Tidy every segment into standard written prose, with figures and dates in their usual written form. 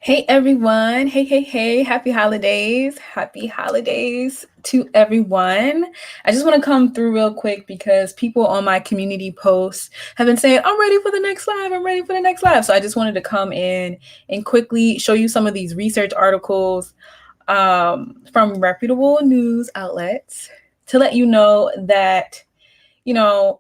Hey everyone. Hey. Happy holidays. Happy holidays to everyone. I just want to come through real quick because people on my community posts have been saying, I'm ready for the next live. I'm ready for the next live. So I just wanted to come in and quickly show you some of these research articles from reputable news outlets to let you know that, you know,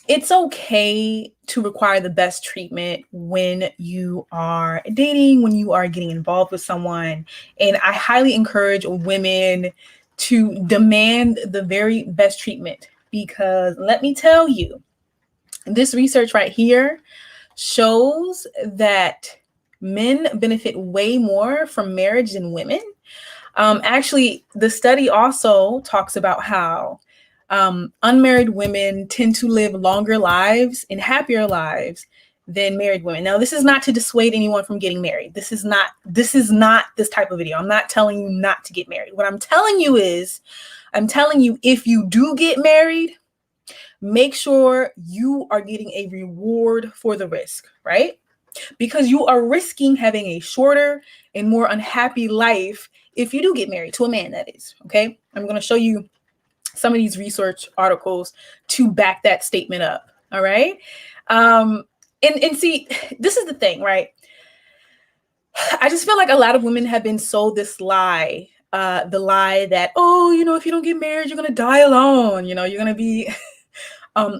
it's okay to require the best treatment when you are dating, when you are getting involved with someone. And I highly encourage women to demand the very best treatment because let me tell you, this research right here shows that men benefit way more from marriage than women. Actually, the study also talks about how unmarried women tend to live longer lives and happier lives than married women. Now, this is not to dissuade anyone from getting married. This is not this type of video. I'm not telling you not to get married. What I'm telling you is, I'm telling you if you do get married, make sure you are getting a reward for the risk, right? Because you are risking having a shorter and more unhappy life if you do get married to a man, that is. Okay, I'm going to show you some of these research articles to back that statement up. All right. And see, this is the thing, right? I just feel like a lot of women have been sold this lie, the lie that, oh, if you don't get married, you're going to die alone. You're going to be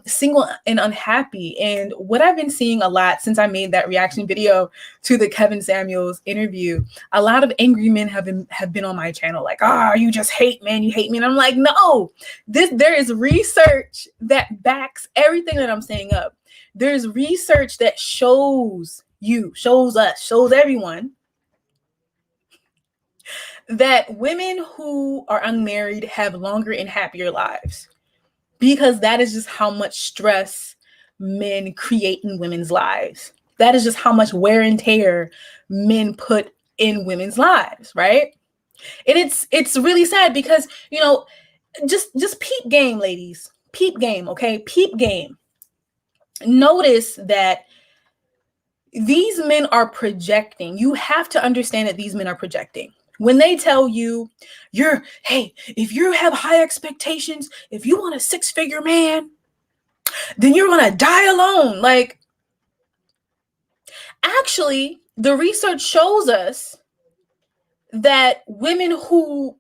single and unhappy. And what I've been seeing a lot since I made that reaction video to the Kevin Samuels interview, a lot of angry men have been on my channel like, you just hate men, you hate me. And I'm like, no, there is research that backs everything that I'm saying up. There's research that shows everyone that women who are unmarried have longer and happier lives. Because that is just how much stress men create in women's lives. That is just how much wear and tear men put in women's lives, right? And it's really sad because, just peep game, ladies. Peep game, okay? Peep game. Notice that these men are projecting. You have to understand that these men are projecting. When they tell you, if you have high expectations, if you want a six-figure man, then you're going to die alone. Like, actually, the research shows us that women who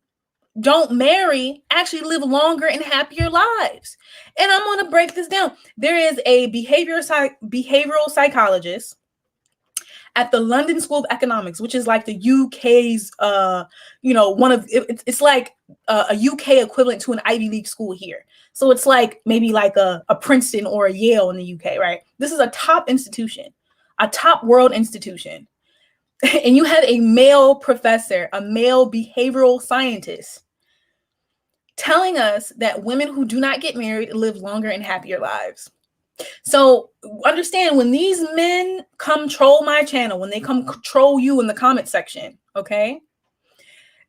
don't marry actually live longer and happier lives. And I'm going to break this down. There is a behavioral psychologist at the London School of Economics, which is like the UK's, it's like a UK equivalent to an Ivy League school here. So it's like maybe like a Princeton or a Yale in the UK, right? This is a top institution, a top world institution. And you have a male professor, a male behavioral scientist telling us that women who do not get married live longer and happier lives. So understand, when these men come troll my channel, when they come troll you in the comment section, okay,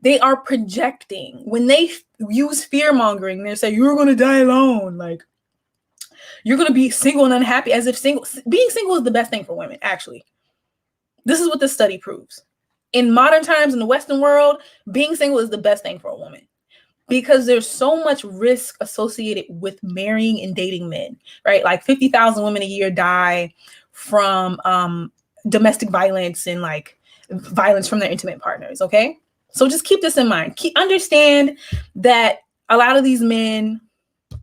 they are projecting. When they use fear mongering, they say, you're going to die alone. Like, you're going to be single and unhappy, as if being single is the best thing for women. Actually, this is what this study proves. In modern times, in the Western world, being single is the best thing for a woman. Because there's so much risk associated with marrying and dating men, right? Like 50,000 women a year die from domestic violence and like violence from their intimate partners, okay? So just keep this in mind. Understand that a lot of these men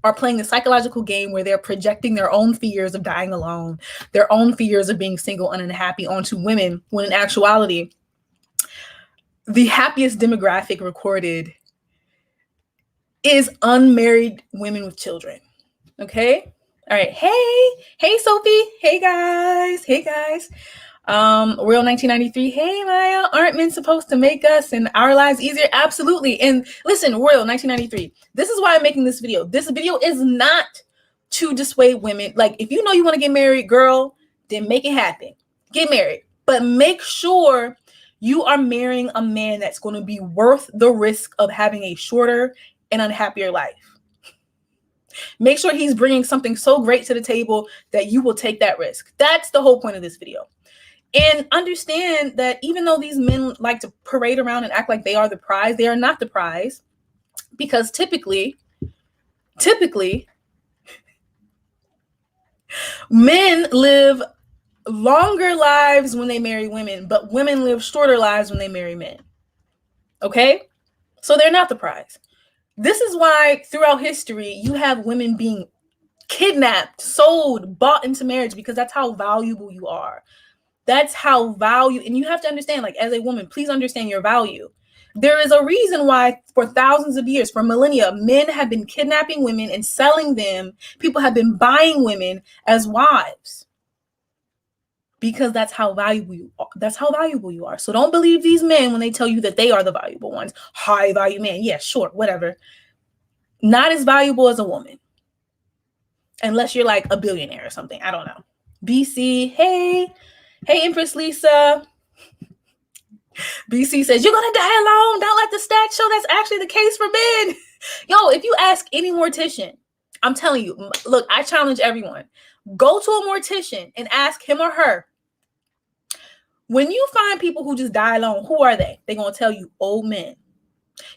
are playing the psychological game where they're projecting their own fears of dying alone, their own fears of being single and unhappy onto women, when in actuality, the happiest demographic recorded is unmarried women with children. Okay. All right. Hey, Sophie. Hey guys. Royal 1993. Hey, Maya. Aren't men supposed to make us and our lives easier? Absolutely. And listen, Royal 1993. This is why I'm making this video. This video is not to dissuade women. Like, if you know you want to get married, girl, then make it happen. Get married. But make sure you are marrying a man that's going to be worth the risk of having a shorter and unhappier life. Make sure he's bringing something so great to the table that you will take that risk. That's the whole point of this video. And understand that even though these men like to parade around and act like they are the prize, they are not the prize, because typically men live longer lives when they marry women, but women live shorter lives when they marry men. Okay? So they're not the prize. This is why throughout history, you have women being kidnapped, sold, bought into marriage, because that's how valuable you are. That's how value, and you have to understand, like, as a woman, please understand your value. There is a reason why for thousands of years, for millennia, men have been kidnapping women and selling them. People have been buying women as wives, because that's how valuable you are. That's how valuable you are. So don't believe these men when they tell you that they are the valuable ones. High value man. Yeah, sure, whatever. Not as valuable as a woman. Unless you're like a billionaire or something. I don't know. BC, hey, Empress Lisa. BC says, you're going to die alone. Don't let the stats show that's actually the case for men. Yo, if you ask any mortician, I'm telling you, look, I challenge everyone. Go to a mortician and ask him or her, when you find people who just die alone, who are they? They're going to tell you old men.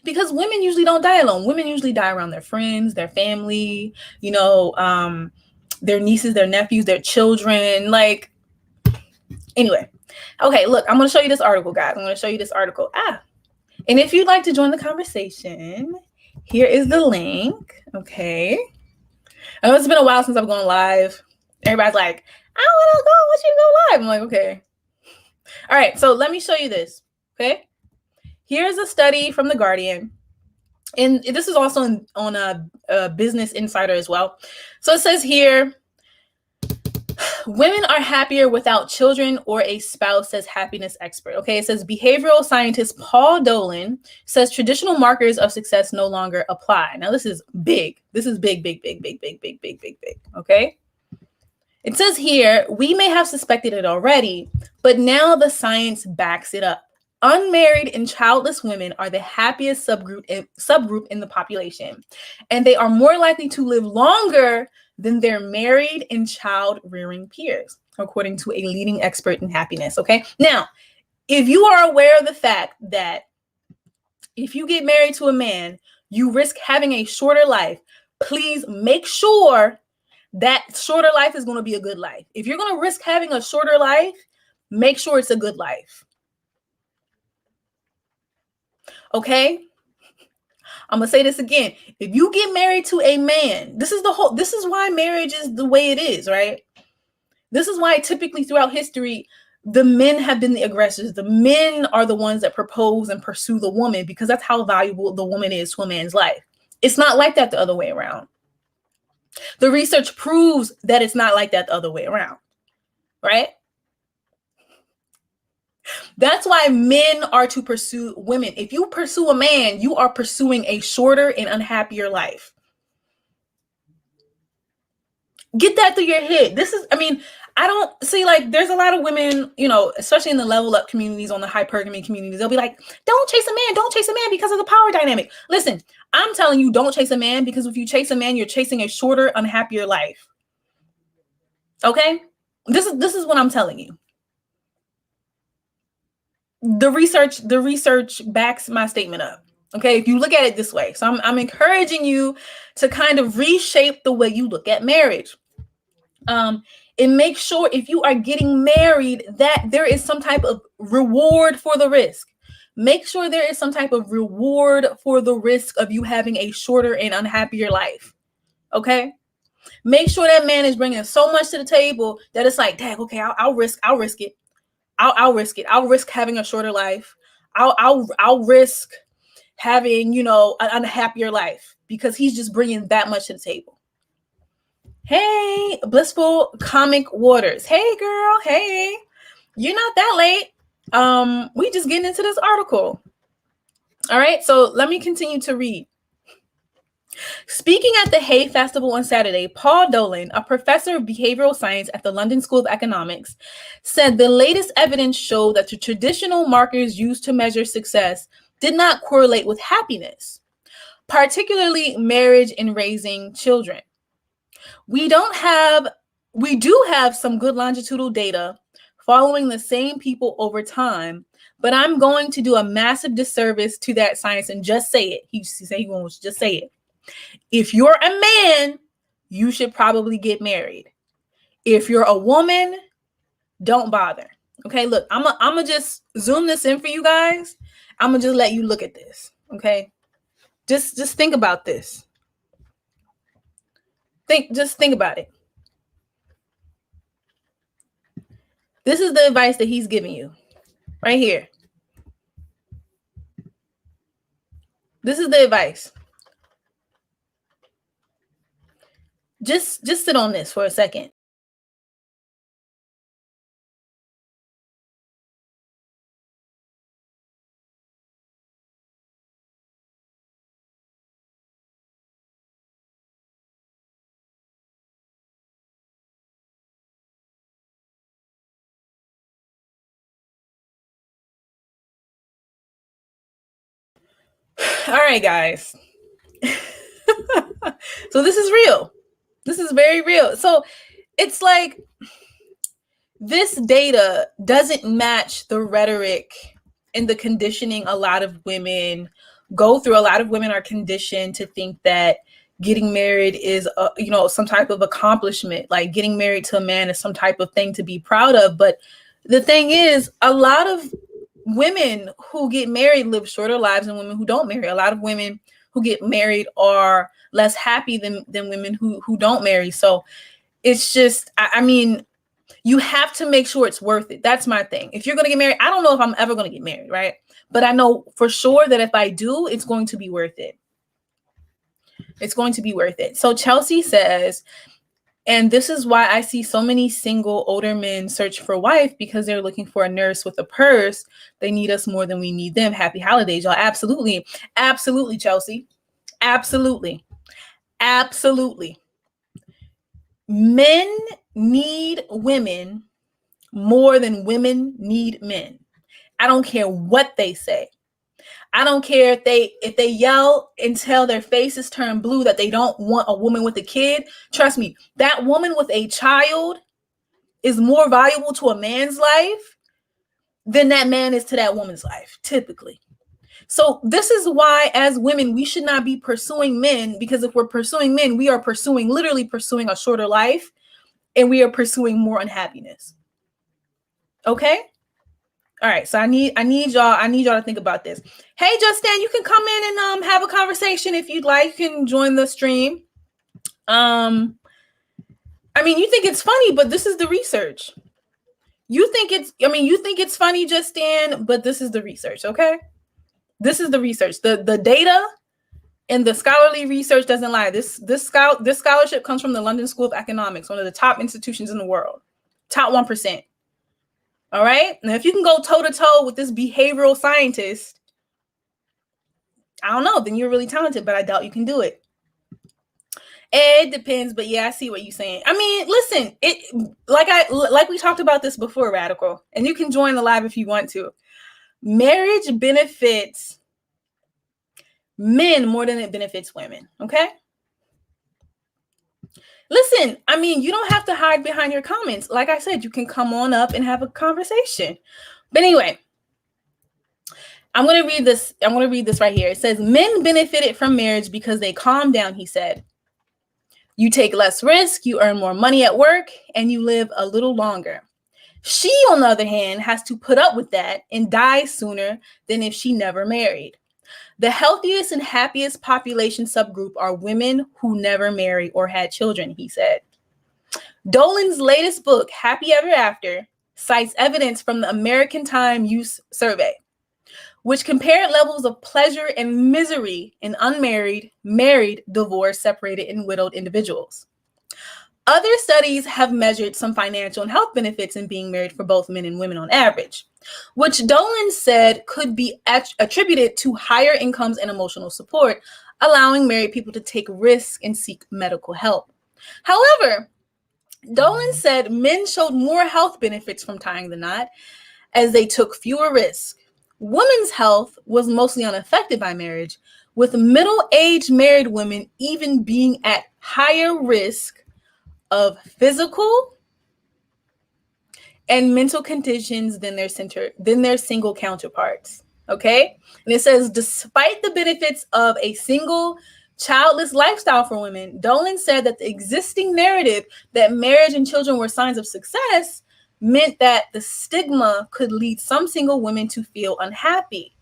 Because women usually don't die alone. Women usually die around their friends, their family, their nieces, their nephews, their children. Like, anyway. Okay, look, I'm going to show you this article, guys. I'm going to show you this article. And if you'd like to join the conversation, here is the link. Okay. I know it's been a while since I've gone live. Everybody's like, I want to go. I want you to go live. I'm like, okay. All right, so let me show you this. Okay. Here's a study from The Guardian. And this is also on a Business Insider as well. So it says here, women are happier without children or a spouse, says happiness expert. Okay, it says behavioral scientist Paul Dolan says traditional markers of success no longer apply. Now, this is big. This is big. Okay. It says here, we may have suspected it already, but now the science backs it up. Unmarried and childless women are the happiest subgroup in the population, and they are more likely to live longer than their married and child-rearing peers, according to a leading expert in happiness. Okay. Now, if you are aware of the fact that if you get married to a man, you risk having a shorter life, please make sure that shorter life is going to be a good life. If you're going to risk having a shorter life, make sure it's a good life. Okay? I'm going to say this again. If you get married to a man, this is why marriage is the way it is, right? This is why typically throughout history, the men have been the aggressors. The men are the ones that propose and pursue the woman, because that's how valuable the woman is to a man's life. It's not like that the other way around. The research proves that it's not like that the other way around, right? That's why men are to pursue women. If you pursue a man, you are pursuing a shorter and unhappier life. Get that through your head. I don't see, like, there's a lot of women, especially in the level up communities, on the hypergamy communities, they'll be like, don't chase a man because of the power dynamic. Listen, I'm telling you, don't chase a man, because if you chase a man, you're chasing a shorter, unhappier life. Okay? This is what I'm telling you. The research backs my statement up. Okay, if you look at it this way. So I'm encouraging you to kind of reshape the way you look at marriage. And make sure, if you are getting married, that there is some type of reward for the risk. Make sure there is some type of reward for the risk of you having a shorter and unhappier life. Okay? Make sure that man is bringing so much to the table that it's like, dang, okay, I'll risk it. I'll risk it. I'll risk having a shorter life. I'll risk having, an unhappier life, because he's just bringing that much to the table. Hey, Blissful Comic Waters. Hey, girl. Hey, you're not that late. We just getting into this article. All right. So let me continue to read. Speaking at the Hay Festival on Saturday, Paul Dolan, a professor of behavioral science at the London School of Economics, said the latest evidence showed that the traditional markers used to measure success did not correlate with happiness, particularly marriage and raising children. We do have some good longitudinal data following the same people over time, but I'm going to do a massive disservice to that science and just say it. He said he won't just say it. If you're a man, you should probably get married. If you're a woman, don't bother. Okay, look, I'm gonna just zoom this in for you guys. I'm gonna just let you look at this. Okay, just think about this. Just think about it. This is the advice that he's giving you right here. This is the advice. Just sit on this for a second. All right, guys. So this is real. This is very real. So it's like this data doesn't match the rhetoric and the conditioning a lot of women go through. A lot of women are conditioned to think that getting married is some type of accomplishment. Like getting married to a man is some type of thing to be proud of. But the thing is, a lot of women who get married live shorter lives than women who don't marry. A lot of women who get married are less happy than women who don't marry. So it's just, I mean, you have to make sure it's worth it. That's my thing. If you're going to get married, I don't know if I'm ever going to get married, right? But I know for sure that if I do, it's going to be worth it. It's going to be worth it. So Chelsea says, and this is why I see so many single older men search for a wife, because they're looking for a nurse with a purse. They need us more than we need them. Happy holidays, y'all. Absolutely. Absolutely, Chelsea. Absolutely. Absolutely. Men need women more than women need men. I don't care what they say. I don't care if they yell until their faces turn blue that they don't want a woman with a kid. Trust me, that woman with a child is more valuable to a man's life than that man is to that woman's life, typically. So this is why, as women, we should not be pursuing men, because if we're pursuing men, we are literally pursuing a shorter life, and we are pursuing more unhappiness. Okay? All right, so I need y'all to think about this. Hey, Justin, you can come in and have a conversation if you'd like. You can join the stream. I mean, you think it's funny, but this is the research. You think it's funny, Justin, but this is the research, okay? This is the research. The data and the scholarly research doesn't lie. This scholarship comes from the London School of Economics, one of the top institutions in the world, top 1%. All right. Now, if you can go toe to toe with this behavioral scientist, I don't know, then you're really talented, but I doubt you can do it. It depends, but yeah, I see what you're saying. I mean, listen, like we talked about this before, Radical, and you can join the live if you want to. Marriage benefits men more than it benefits women. Okay. Listen, I mean, you don't have to hide behind your comments. Like I said, you can come on up and have a conversation. But anyway, I'm going to read this. I'm going to read this right here. It says, men benefited from marriage because they calmed down, he said. You take less risk, you earn more money at work, and you live a little longer. She, on the other hand, has to put up with that and die sooner than if she never married. The healthiest and happiest population subgroup are women who never married or had children, he said. Dolan's latest book, Happy Ever After, cites evidence from the American Time Use Survey, which compared levels of pleasure and misery in unmarried, married, divorced, separated, and widowed individuals. Other studies have measured some financial and health benefits in being married for both men and women on average, which Dolan said could be attributed to higher incomes and emotional support, allowing married people to take risks and seek medical help. However, Dolan said men showed more health benefits from tying the knot as they took fewer risks. Women's health was mostly unaffected by marriage, with middle-aged married women even being at higher risk of physical and mental conditions than their single counterparts. Okay? And it says, despite the benefits of a single childless lifestyle for women, Dolan said that the existing narrative that marriage and children were signs of success meant that the stigma could lead some single women to feel unhappy.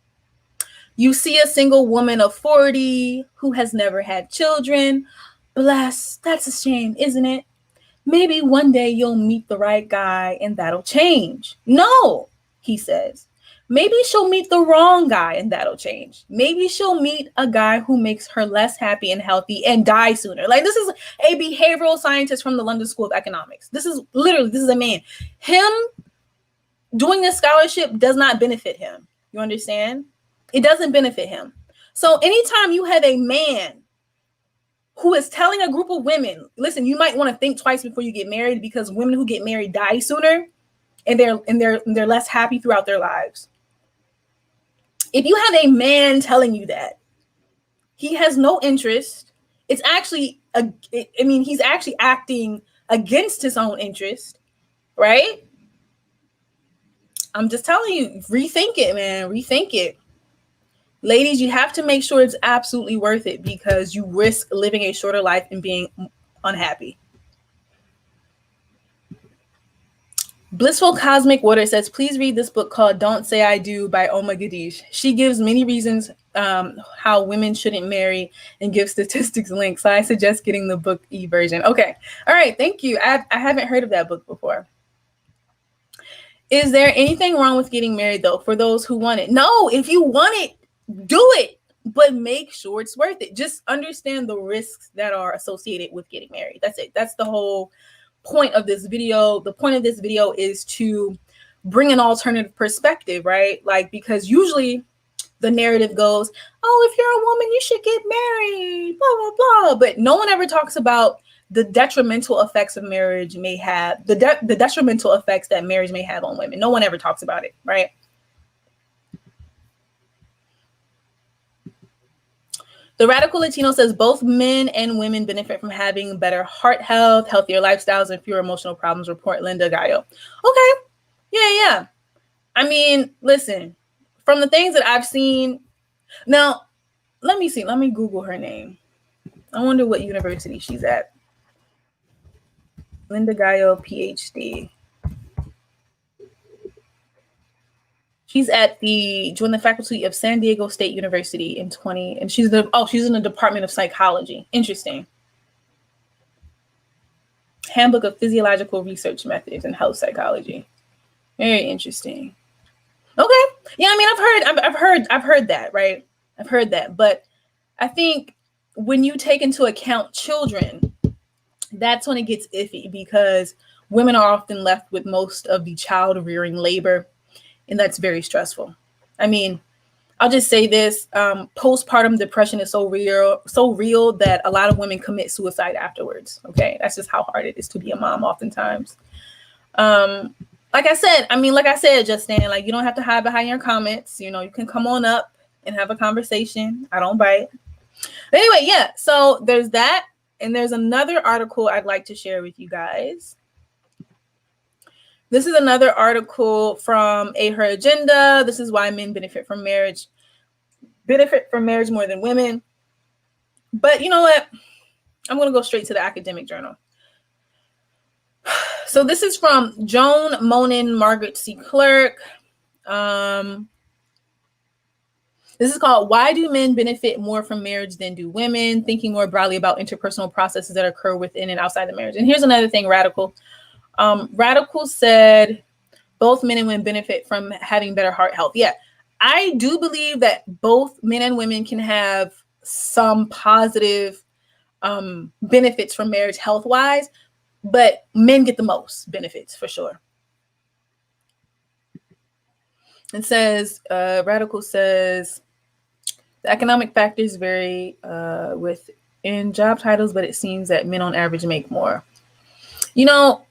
You see a single woman of 40 who has never had children. Bless, that's a shame, isn't it? Maybe one day you'll meet the right guy and that'll change. No, he says. Maybe she'll meet the wrong guy and that'll change. Maybe she'll meet a guy who makes her less happy and healthy and die sooner. Like, this is a behavioral scientist from the London School of Economics. This is a man. Him doing this scholarship does not benefit him. You understand? It doesn't benefit him. So anytime you have a man who is telling a group of women, listen, you might want to think twice before you get married, because women who get married die sooner and they're less happy throughout their lives. If you have a man telling you that, he has no interest. It's actually, he's actually acting against his own interest, right? I'm just telling you, rethink it, man. Rethink it. Ladies, you have to make sure it's absolutely worth it, because you risk living a shorter life and being unhappy. Blissful Cosmic Water says, please read this book called Don't Say I Do by Oma Gadish. She gives many reasons how women shouldn't marry and gives statistics links. So I suggest getting the book e-version. Okay. All right. Thank you. I haven't heard of that book before. Is there anything wrong with getting married, though, for those who want it? No, if you want it, do it, but make sure it's worth it. Just understand the risks that are associated with getting married. That's it. That's the whole point of this video. The point of this video is to bring an alternative perspective, right? Like, because usually the narrative goes, oh, if you're a woman, you should get married, blah, blah, blah. But no one ever talks about the detrimental effects of marriage may have, the detrimental effects that marriage may have on women. No one ever talks about it, right? The Radical Latino says both men and women benefit from having better heart health, healthier lifestyles, and fewer emotional problems. Report Linda Gallo. Okay. Yeah. I mean, listen, from the things that I've seen. Now, let me see. Let me Google her name. I wonder what university she's at. Linda Gallo, PhD. She's joined the faculty of San Diego State University in and she's in the Department of Psychology. Interesting. Handbook of Physiological Research Methods in Health Psychology. Very interesting. Okay. Yeah, I mean, I've heard that, right? I've heard that. But I think when you take into account children, that's when it gets iffy, because women are often left with most of the child rearing labor. And that's very stressful. I mean, I'll just say this, postpartum depression is so real that a lot of women commit suicide afterwards. Okay. That's just how hard it is to be a mom oftentimes. Like I said, Justine, like, you don't have to hide behind your comments. You know, you can come on up and have a conversation. I don't bite. But anyway, yeah. So there's that. And there's another article I'd like to share with you guys. This is another article from Her Agenda. This is why men benefit from marriage more than women. But you know what? I'm going to go straight to the academic journal. So this is from Joan Monin, Margaret C. Clerk. This is called Why Do Men Benefit More from Marriage Than Do Women? Thinking more broadly about interpersonal processes that occur within and outside the marriage. And here's another thing, Radical. Radical said both men and women benefit from having better heart health. Yeah, I do believe that both men and women can have some positive benefits from marriage health-wise, but men get the most benefits for sure. It says, Radical says, the economic factors vary within job titles, but it seems that men on average make more. You know,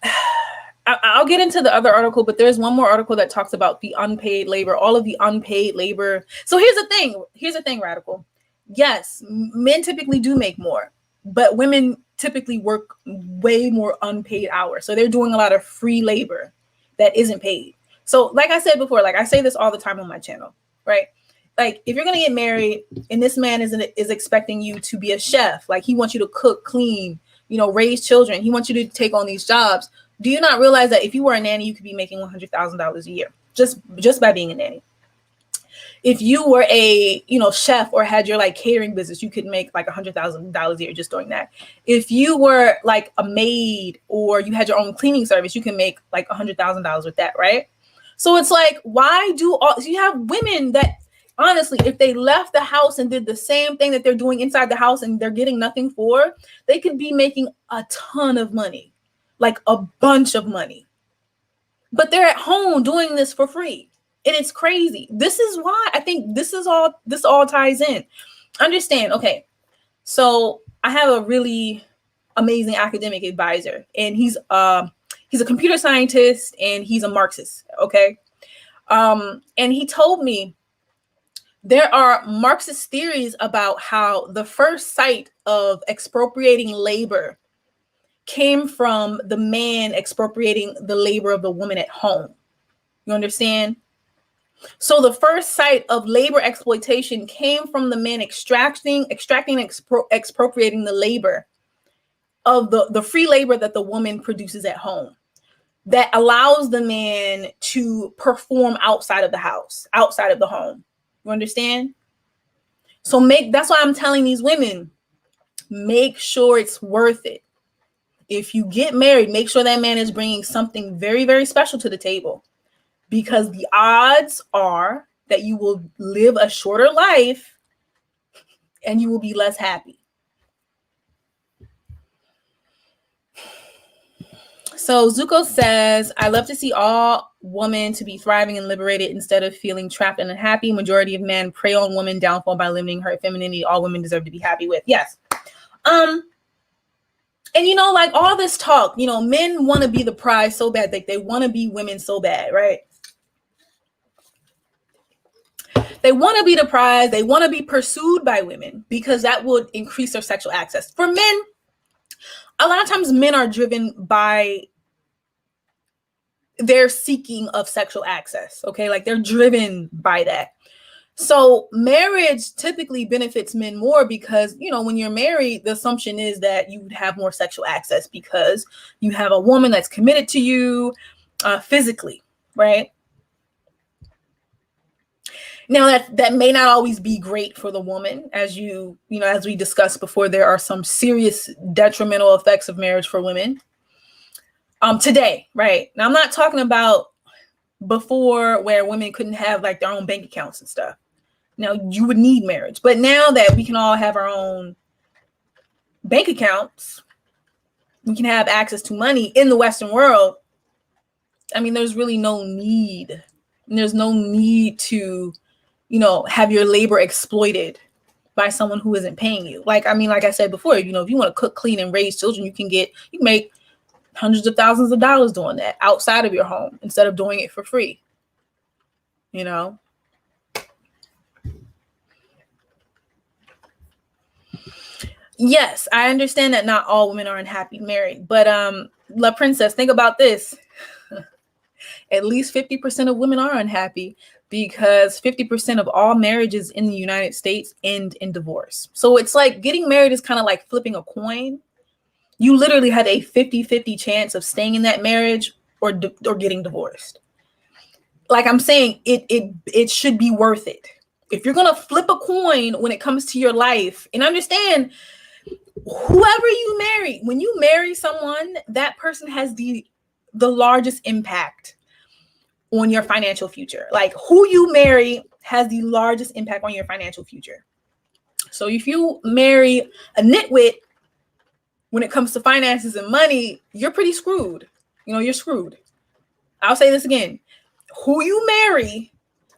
I'll get into the other article, but there's one more article that talks about the unpaid labor, all of the unpaid labor. So here's the thing, Radical. Yes, men typically do make more, but women typically work way more unpaid hours. So they're doing a lot of free labor. that isn't paid. So like I said before, like I say this all the time on my channel, right? Like if you're going to get married and this man is expecting you to be a chef, like he wants you to cook, clean, raise children. He wants you to take on these jobs. Do you not realize that if you were a nanny, you could be making $100,000 a year just by being a nanny? If you were a, chef or had your like catering business, you could make like $100,000 a year just doing that. If you were like a maid or you had your own cleaning service, you can make like $100,000 with that, right? So it's like, why do you have women that honestly, if they left the house and did the same thing that they're doing inside the house and they're getting nothing for, they could be making a ton of money, like a bunch of money. But they're at home doing this for free. And it's crazy. This is why I think this all ties in. Understand, okay. So I have a really amazing academic advisor, and he's a computer scientist and he's a Marxist, okay? And he told me there are Marxist theories about how the first sight of expropriating labor came from the man expropriating the labor of the woman at home. You understand? So the first sight of labor exploitation came from the man extracting, expropriating the labor of the free labor that the woman produces at home that allows the man to perform outside of the house, outside of the home. You understand? So that's why I'm telling these women, make sure it's worth it. If you get married, make sure that man is bringing something very, very special to the table. Because the odds are that you will live a shorter life and you will be less happy. So Zuko says, I love to see all women to be thriving and liberated instead of feeling trapped and unhappy. Majority of men prey on women downfall by limiting her femininity. All women deserve to be happy with. Yes. And like all this talk, men want to be the prize so bad. Like they want to be women so bad, right? They want to be the prize. They want to be pursued by women because that would increase their sexual access. For men, a lot of times men are driven by their seeking of sexual access. Okay. Like they're driven by that. So marriage typically benefits men more because, when you're married, the assumption is that you would have more sexual access because you have a woman that's committed to you physically, right? Now that may not always be great for the woman, as as we discussed before, there are some serious detrimental effects of marriage for women. Today, right? Now I'm not talking about before where women couldn't have like their own bank accounts and stuff. Now you would need marriage, but now that we can all have our own bank accounts, we can have access to money in the Western world. I mean, there's really no need. And there's no need to have your labor exploited by someone who isn't paying you. Like I said before, if you want to cook, clean, and raise children, you can make hundreds of thousands of dollars doing that outside of your home instead of doing it for free. Yes, I understand that not all women are unhappy married, but La Princess, think about this. At least 50% of women are unhappy because 50% of all marriages in the United States end in divorce. So it's like getting married is kind of like flipping a coin. You literally had a 50-50 chance of staying in that marriage or getting divorced. Like I'm saying, it should be worth it. If you're going to flip a coin when it comes to your life, and understand, whoever you marry, when you marry someone, that person has the largest impact on your financial future. Like who you marry has the largest impact on your financial future. So if you marry a nitwit when it comes to finances and money, you're pretty screwed. You're screwed. I'll say this again. Who you marry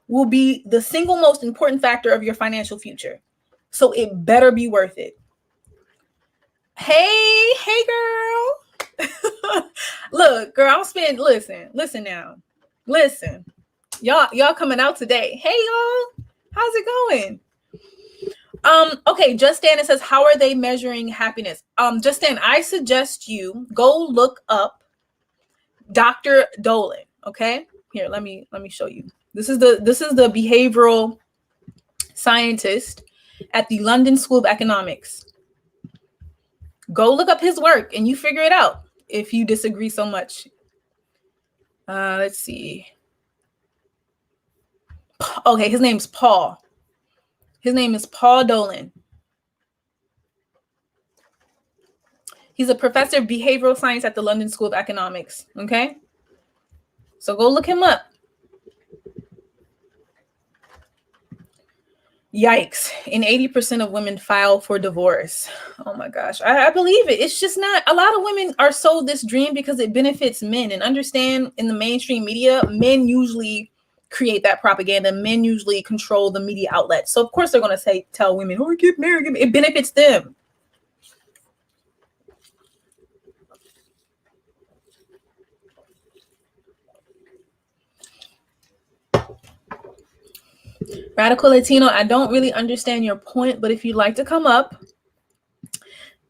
will be the single most important factor of your financial future. So it better be worth it. Hey girl. Look, girl, listen now. Listen, y'all coming out today. Hey y'all, how's it going? Okay, Justin, it says, how are they measuring happiness? Justin, I suggest you go look up Dr. Dolan. Okay, here, let me show you. This is the behavioral scientist at the London School of Economics. Go look up his work and you figure it out if you disagree so much. Let's see. Okay, his name's Paul. His name is Paul Dolan. He's a professor of behavioral science at the London School of Economics. Okay, so go look him up. Yikes. And 80% of women file for divorce. Oh my gosh. I believe it. It's just not, a lot of women are sold this dream because it benefits men. And understand, in the mainstream media, men usually create that propaganda. Men usually control the media outlets. So of course they're going to tell women, oh, get married. It benefits them. Radical Latino, I don't really understand your point, but if you'd like to come up,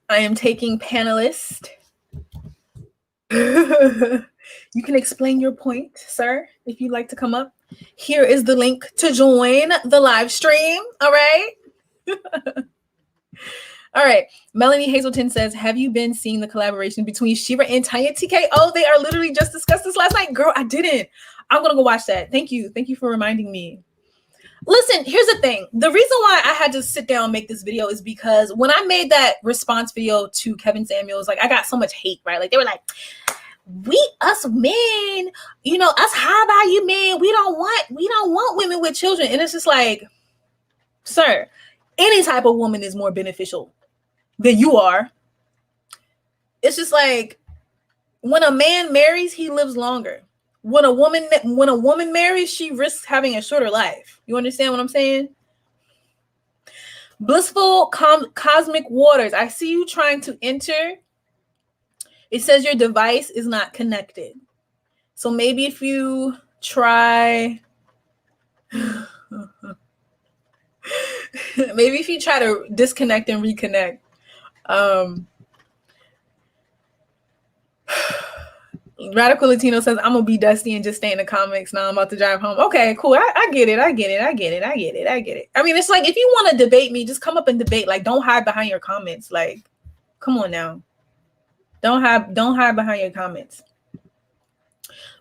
I am taking panelist. You can explain your point, sir, if you'd like to come up. Here is the link to join the live stream. All right. All right. Melanie Hazelton says, have you been seeing the collaboration between Shira and Tanya TK? Oh, they are literally just discussed this last night. Girl, I didn't. I'm going to go watch that. Thank you. Thank you for reminding me. Listen, here's the thing. The reason why I had to sit down and make this video is because when I made that response video to Kevin Samuels, like, I got so much hate, right? Like, they were like, us men, you know, us high value men, we don't want women with children. And it's just like, sir, any type of woman is more beneficial than you are. It's just like, when a man marries, he lives longer. When a woman marries, she risks having a shorter life. You understand what I'm saying? Blissful Cosmic Waters, I see you trying to enter. It says your device is not connected. So maybe if you try, maybe if you try to disconnect and reconnect. Radical Latino says, I'm gonna be dusty and just stay in the comics. Now I'm about to drive home. Okay, cool. I get it. I mean, it's like, if you want to debate me, just come up and debate. Like, don't hide behind your comments. Like, come on now. Don't hide behind your comments.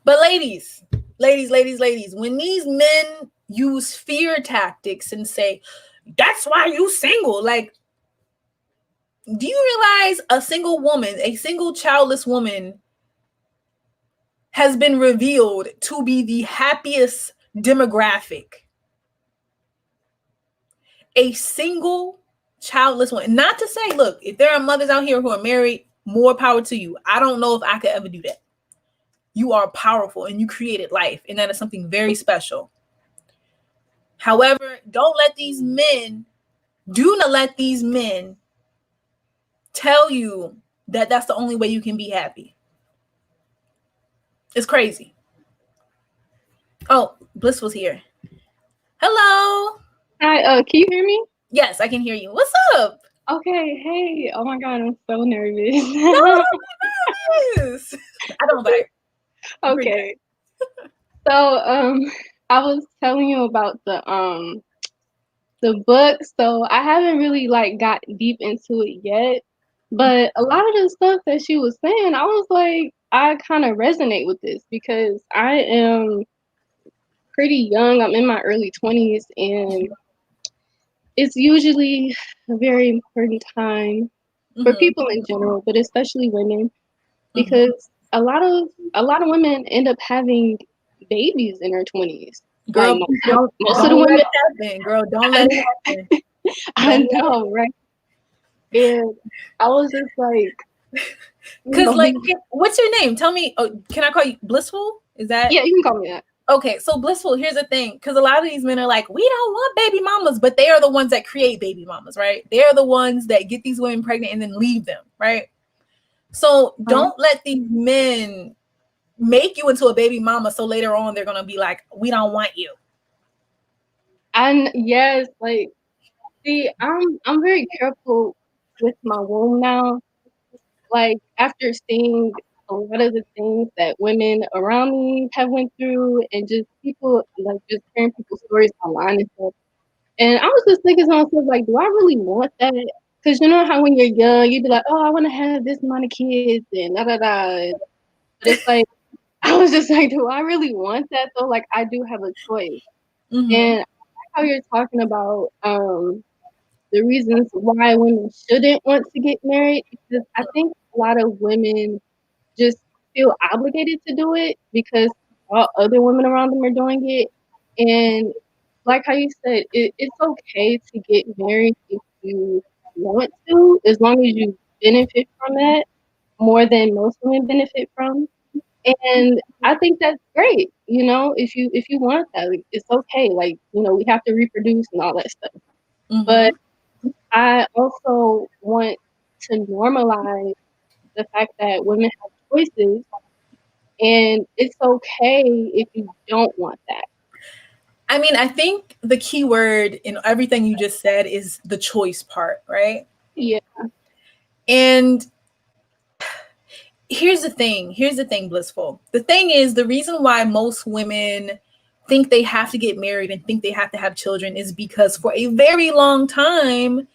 But ladies, when these men use fear tactics and say, that's why you single, like, do you realize a single childless woman has been revealed to be the happiest demographic? A single childless woman. Not to say, look, if there are mothers out here who are married, more power to you. I don't know if I could ever do that. You are powerful and you created life, and that is something very special. However, do not let these men tell you that that's the only way you can be happy. It's crazy. Oh, Bliss was here. Hello. Hi, can you hear me? Yes, I can hear you. What's up? Okay, hey. Oh my God, I'm so nervous. No, nervous. I don't bite. Okay. So, I was telling you about the book. So I haven't really like got deep into it yet, but a lot of the stuff that she was saying, I was like, I kind of resonate with this because I am pretty young. I'm in my early 20s, and it's usually a very important time for people in general, but especially women, because a lot of women end up having babies in their 20s. Girl, like most of the women happen. Girl, don't let it happen. I know, right? And I was just like, because like, what's your name? Tell me. Oh, can I call you Blissful? Is that? Yeah, you can call me that. Okay, so Blissful, here's the thing, because a lot of these men are like, we don't want baby mamas, but they are the ones that create baby mamas, right? They are the ones that get these women pregnant and then leave them, right? So don't let these men make you into a baby mama, so later on they're gonna be like, we don't want you. And yes, like, see, I'm very careful with my womb now. Like, after seeing a lot of the things that women around me have went through, and just people, like, just hearing people's stories online and stuff. And I was just thinking to myself, like, do I really want that? Because you know how when you're young, you'd be like, oh, I want to have this amount of kids and da da da. But it's like, I was just like, do I really want that though? Like, I do have a choice. Mm-hmm. And I like how you're talking about the reasons why women shouldn't want to get married, because I think a lot of women just feel obligated to do it because all other women around them are doing it. And like how you said, it's okay to get married if you want to, as long as you benefit from that more than most women benefit from. And I think that's great. You know, if you want that, like, it's okay. Like, you know, we have to reproduce and all that stuff. But Mm-hmm. I also want to normalize the fact that women have choices, and it's okay if you don't want that. I mean, I think the key word in everything you just said is the choice part, right? Yeah, And here's the thing, Blissful. The thing is, the reason why most women think they have to get married and think they have to have children is because for a very long time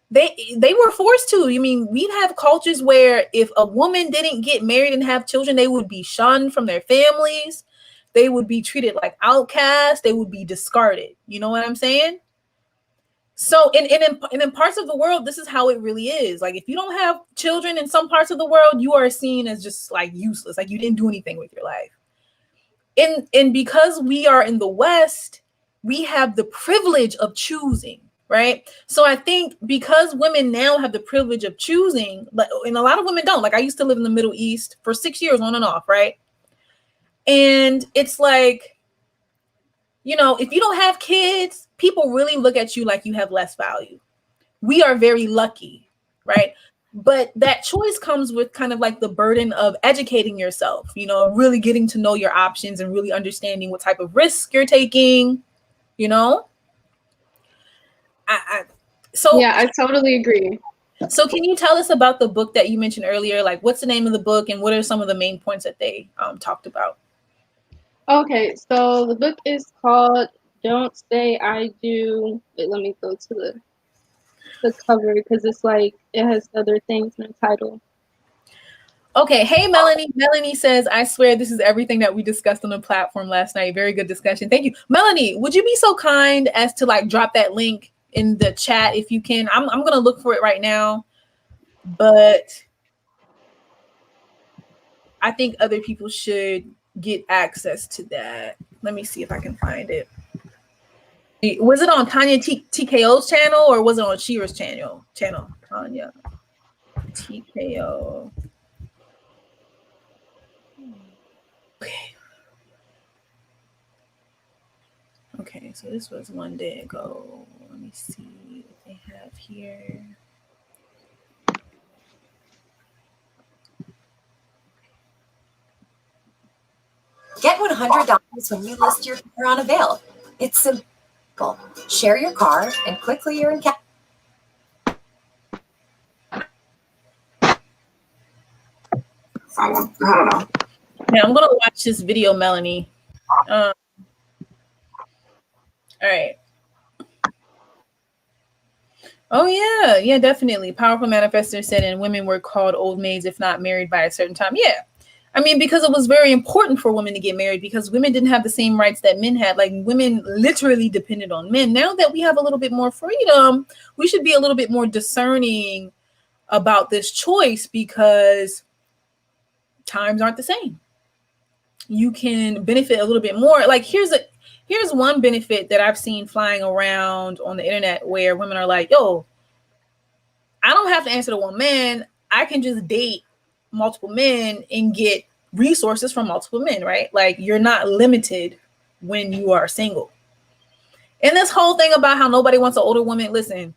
they were forced to. I mean, we'd have cultures where if a woman didn't get married and have children, they would be shunned from their families. They would be treated like outcasts. They would be discarded. You know what I'm saying? So in parts of the world, this is how it really is. Like if you don't have children in some parts of the world, you are seen as just like useless, like you didn't do anything with your life. And because we are in the West, we have the privilege of choosing, right? So I think because women now have the privilege of choosing, but and a lot of women don't. Like I used to live in the Middle East for 6 years on and off, right? And it's like, you know, if you don't have kids, people really look at you like you have less value. We are very lucky, right? But that choice comes with kind of like the burden of educating yourself, you know, really getting to know your options and really understanding what type of risk you're taking, you know? I so yeah, I totally agree. so can you tell us about the book that you mentioned earlier? Like what's the name of the book and what are some of the main points that they talked about? Okay, so the book is called "Don't Say I Do." Wait, let me go to the cover because it's like it has other things in the title. Okay. Hey, Melanie. Melanie says, I swear this is everything that we discussed on the platform last night. Very good discussion. Thank you. Melanie, would you be so kind as to like drop that link in the chat if you can? I'm going to look for it right now, but I think other people should get access to that. Let me see if I can find it. Was it on Tanya TKO's channel or was it on Shira's channel? Tanya TKO. Okay. Okay, so this was one day ago. Let me see what they have here. Get $100 when you list your car on Avail. It's simple. Share your car and quickly earn cash. I don't know. Now I'm gonna watch this video, Melanie. All right. Oh yeah, definitely. Powerful manifestor said, and women were called old maids if not married by a certain time. Yeah, I mean because it was very important for women to get married because women didn't have the same rights that men had. Like women literally depended on men. Now that we have a little bit more freedom, we should be a little bit more discerning about this choice because times aren't the same. You can benefit a little bit more. Like here's one benefit that I've seen flying around on the internet where women are like, yo, I don't have to answer to one man. I can just date multiple men and get resources from multiple men, right? Like you're not limited when you are single. And this whole thing about how nobody wants an older woman, listen,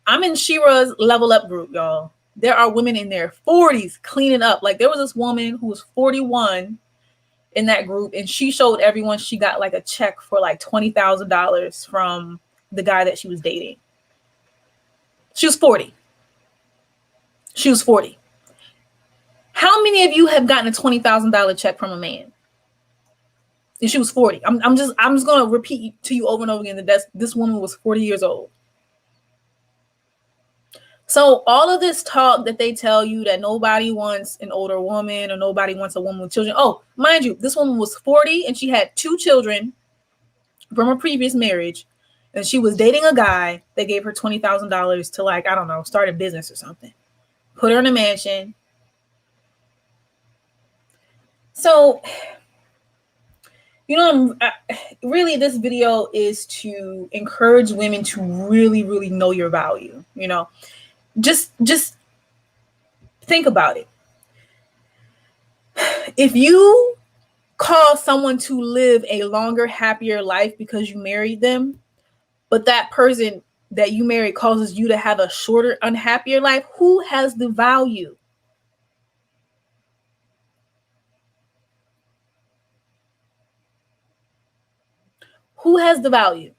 I'm in Shira's level up group, y'all. There are women in their 40s cleaning up. Like there was this woman who was 41 in that group, and she showed everyone she got like a check for like $20,000 from the guy that she was dating. She was 40. She was 40. How many of you have gotten a $20,000 check from a man? And she was 40. I'm just gonna repeat to you over and over again that this woman was 40 years old. So all of this talk that they tell you that nobody wants an older woman or nobody wants a woman with children. Oh, mind you, this woman was 40 and she had 2 children from a previous marriage. And she was dating a guy that gave her $20,000 to, like, I don't know, start a business or something. Put her in a mansion. So, you know, really this video is to encourage women to really, really know your value. You know, just think about it. If you cause someone to live a longer, happier life because you married them, but that person that you married causes you to have a shorter, unhappier life, who has the value? Who has the value?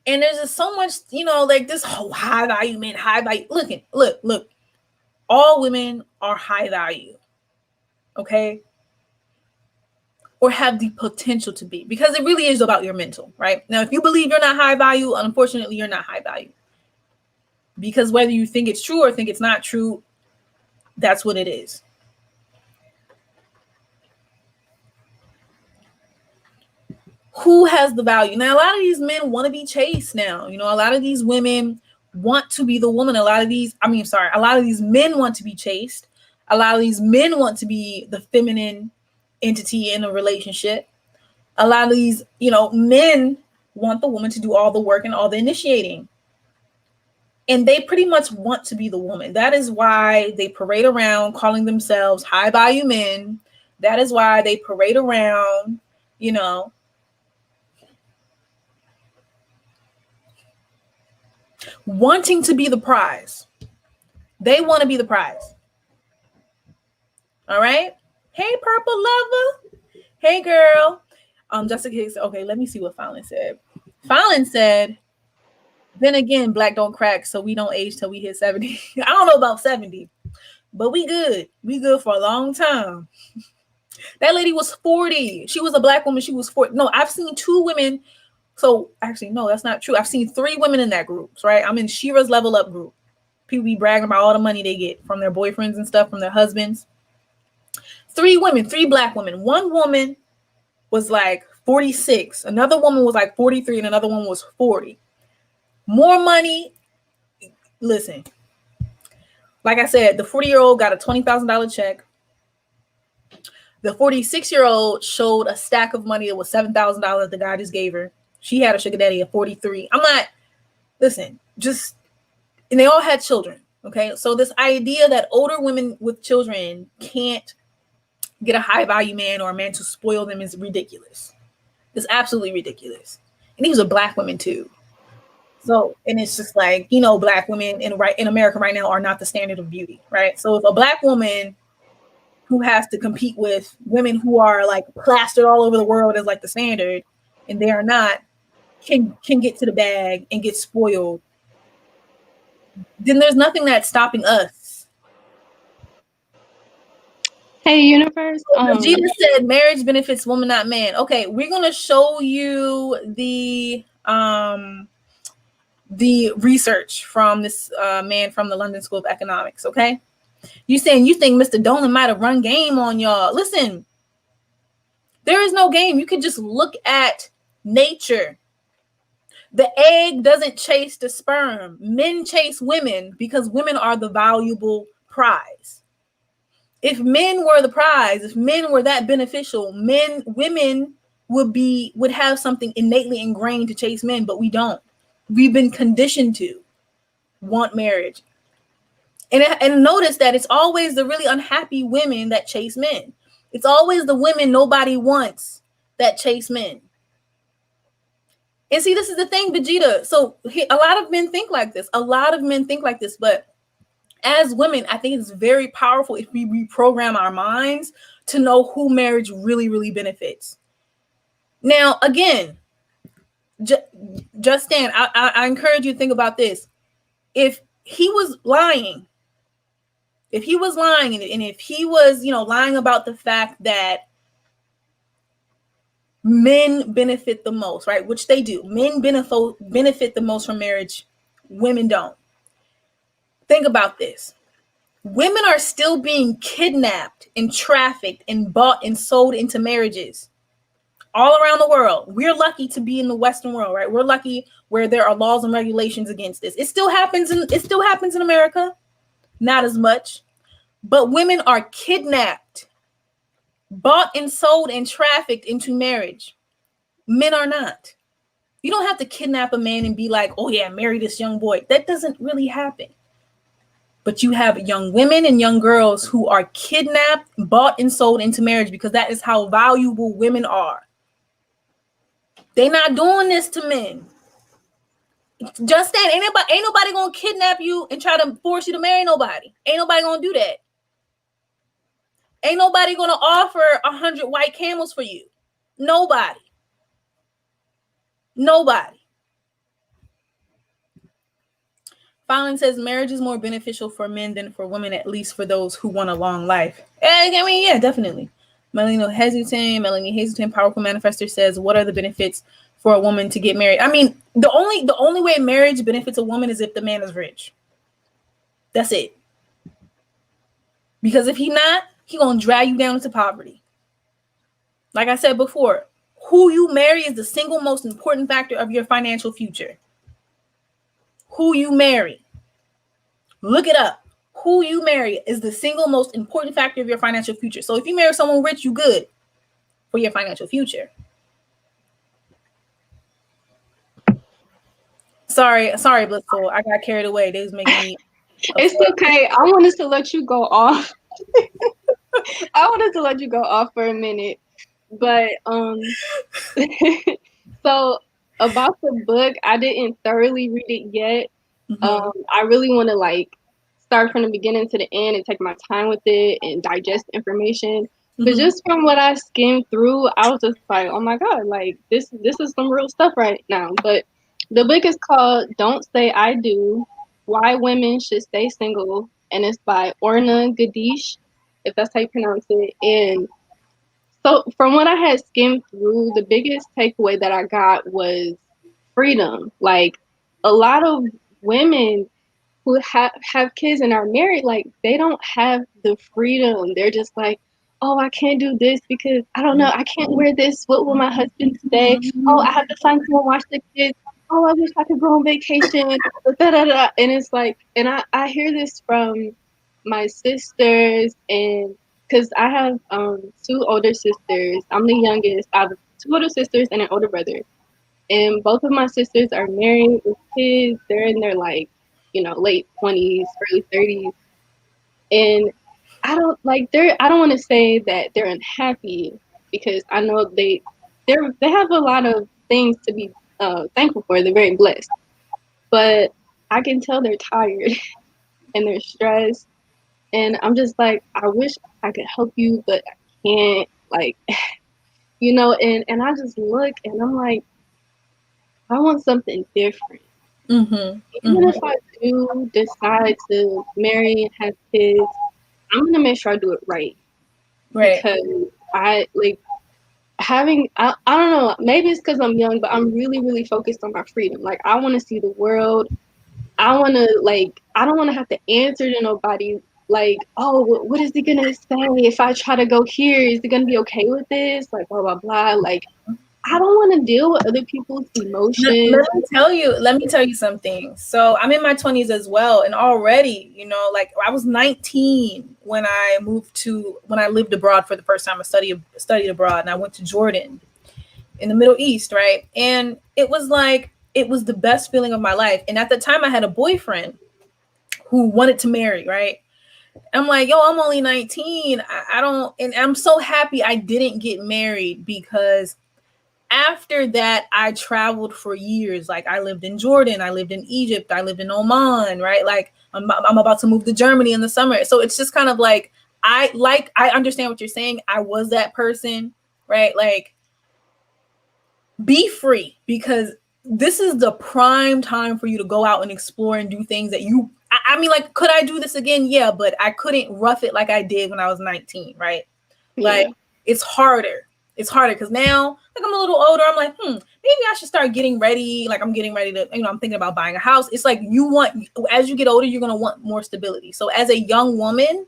And there's just so much, you know, like this whole high value men, high value. Look. All women are high value, okay? Or have the potential to be, because it really is about your mental, right? Now, if you believe you're not high value, unfortunately, you're not high value. Because whether you think it's true or think it's not true, that's what it is. Who has the value? Now, a lot of these men want to be chased now. You know, a lot of these women want to be the woman. A lot of these men want to be chased. A lot of these men want to be the feminine entity in a relationship. A lot of these, you know, men want the woman to do all the work and all the initiating. And they pretty much want to be the woman. That is why they parade around calling themselves high value men. That is why they parade around, you know, wanting to be the prize. They want to be the prize. All right. Hey, purple lover. Hey, girl. Jessica Hicks. Okay, let me see what Fallon said. Fallon said, then again, black don't crack, so we don't age till we hit 70. I don't know about 70, but we good. We good for a long time. That lady was 40. She was a black woman. She was 40. No, I've seen 2 women. So actually, no, that's not true. I've seen 3 women in that group, right? I'm in Shira's Level Up group. People be bragging about all the money they get from their boyfriends and stuff, from their husbands. 3 women, 3 black women. One woman was like 46. Another woman was like 43, and another one was 40. More money. Listen, like I said, the 40-year-old got a $20,000 check. The 46-year-old showed a stack of money that was $7,000 the guy just gave her. She had a sugar daddy at 43. And they all had children. Okay. So this idea that older women with children can't get a high value man or a man to spoil them is ridiculous. It's absolutely ridiculous. And these are black women too. So, and it's just like, you know, black women in America right now are not the standard of beauty, right? So if a black woman who has to compete with women who are like plastered all over the world as like the standard, and they are not, can get to the bag and get spoiled, then there's nothing that's stopping us. Hey, Universe. Jesus said marriage benefits woman, not man. Okay, we're gonna show you the research from this man from the London School of Economics. Okay, you saying you think Mr. Dolan might have run game on y'all? Listen, there is no game. You can just look at nature. The egg doesn't chase the sperm. Men chase women because women are the valuable prize. If men were the prize, if men were that beneficial, women would have something innately ingrained to chase men, but we don't. We've been conditioned to want marriage. And notice that it's always the really unhappy women that chase men. It's always the women nobody wants that chase men. And see, this is the thing, Vegeta. So a lot of men think like this. But as women, I think it's very powerful if we reprogram our minds to know who marriage really, really benefits. Now, again, Justin, I encourage you to think about this. If he was lying, if he was lying, and if he was, lying about the fact that men benefit the most, right? Which they do. Men benefit the most from marriage. Women don't. Think about this. Women are still being kidnapped and trafficked and bought and sold into marriages all around the world. We're lucky to be in the Western world, right? We're lucky where there are laws and regulations against this. It still happens in America, not as much. But women are kidnapped, bought and sold and trafficked into marriage. Men are not. You don't have to kidnap a man and be like, oh yeah, marry this young boy. That doesn't really happen. But you have young women and young girls who are kidnapped, bought and sold into marriage because that is how valuable women are. They're not doing this to men. Just that ain't nobody gonna kidnap you and try to force you to marry nobody. Ain't nobody gonna do that. Ain't nobody gonna offer 100 white camels for you. Nobody. Fallon says marriage is more beneficial for men than for women, at least for those who want a long life. Yeah, definitely. Melanie Hazelton, powerful manifester, says, what are the benefits for a woman to get married? I mean, the only way marriage benefits a woman is if the man is rich. That's it. Because if he not, he gonna drag you down into poverty. Like I said before, who you marry is the single most important factor of your financial future. Who you marry. Look it up. Who you marry is the single most important factor of your financial future. So if you marry someone rich, you good for your financial future. Sorry, Blissful. I got carried away. They was making me. It's okay. I wanted to let you go off. For a minute. But so about the book, I didn't thoroughly read it yet. Mm-hmm. I really want to start from the beginning to the end and take my time with it and digest information. Mm-hmm. But just from what I skimmed through, I was just like, oh my God, this is some real stuff right now. But the book is called Don't Say I Do, Why Women Should Stay Single, and it's by Orna Gadish, if that's how you pronounce it. And so from what I had skimmed through, the biggest takeaway that I got was freedom. A lot of women who have kids and are married, they don't have the freedom. They're just like, oh, I can't do this because I don't know, I can't wear this. What will my husband say? Oh, I have to find someone to watch the kids. Oh, I wish I could go on vacation. And it's and I hear this from my sisters, and because I have 2 older sisters. I'm the youngest. I have 2 older sisters and an older brother. And both of my sisters are married with kids. They're in their late 20s, early 30s. And I don't want to say that they're unhappy, because I know they have a lot of things to be thankful for. They're very blessed. But I can tell they're tired and they're stressed. And I'm just like, I wish I could help you, but I can't, and I just look and I'm like, I want something different. Mm-hmm. Even if I do decide to marry and have kids, I'm going to make sure I do it right. Right. Because I don't know, maybe it's because I'm young, but I'm really, really focused on my freedom. I want to see the world. I want to, I don't want to have to answer to nobody. Oh, what is he going to say if I try to go here? Is he going to be okay with this? Blah, blah, blah. I don't want to deal with other people's emotions. Let me tell you something. So I'm in my 20s as well. And already, I was 19 when I lived abroad for the first time. I studied abroad, and I went to Jordan in the Middle East, right? And it was the best feeling of my life. And at the time I had a boyfriend who wanted to marry, right? I'm like, yo, I'm only 19. And I'm so happy I didn't get married, because after that, I traveled for years. I lived in Jordan, I lived in Egypt, I lived in Oman, right? I'm about to move to Germany in the summer. So it's just kind of I understand what you're saying. I was that person, right? Be free, because this is the prime time for you to go out and explore and do things that you I mean, like, could I do this again? Yeah, but I couldn't rough it like I did when I was 19, right? Like, it's harder. It's harder because now, like, I'm a little older. I'm like, maybe I should start getting ready. Like, I'm getting ready to, I'm thinking about buying a house. It's like as you get older, you're going to want more stability. So as a young woman,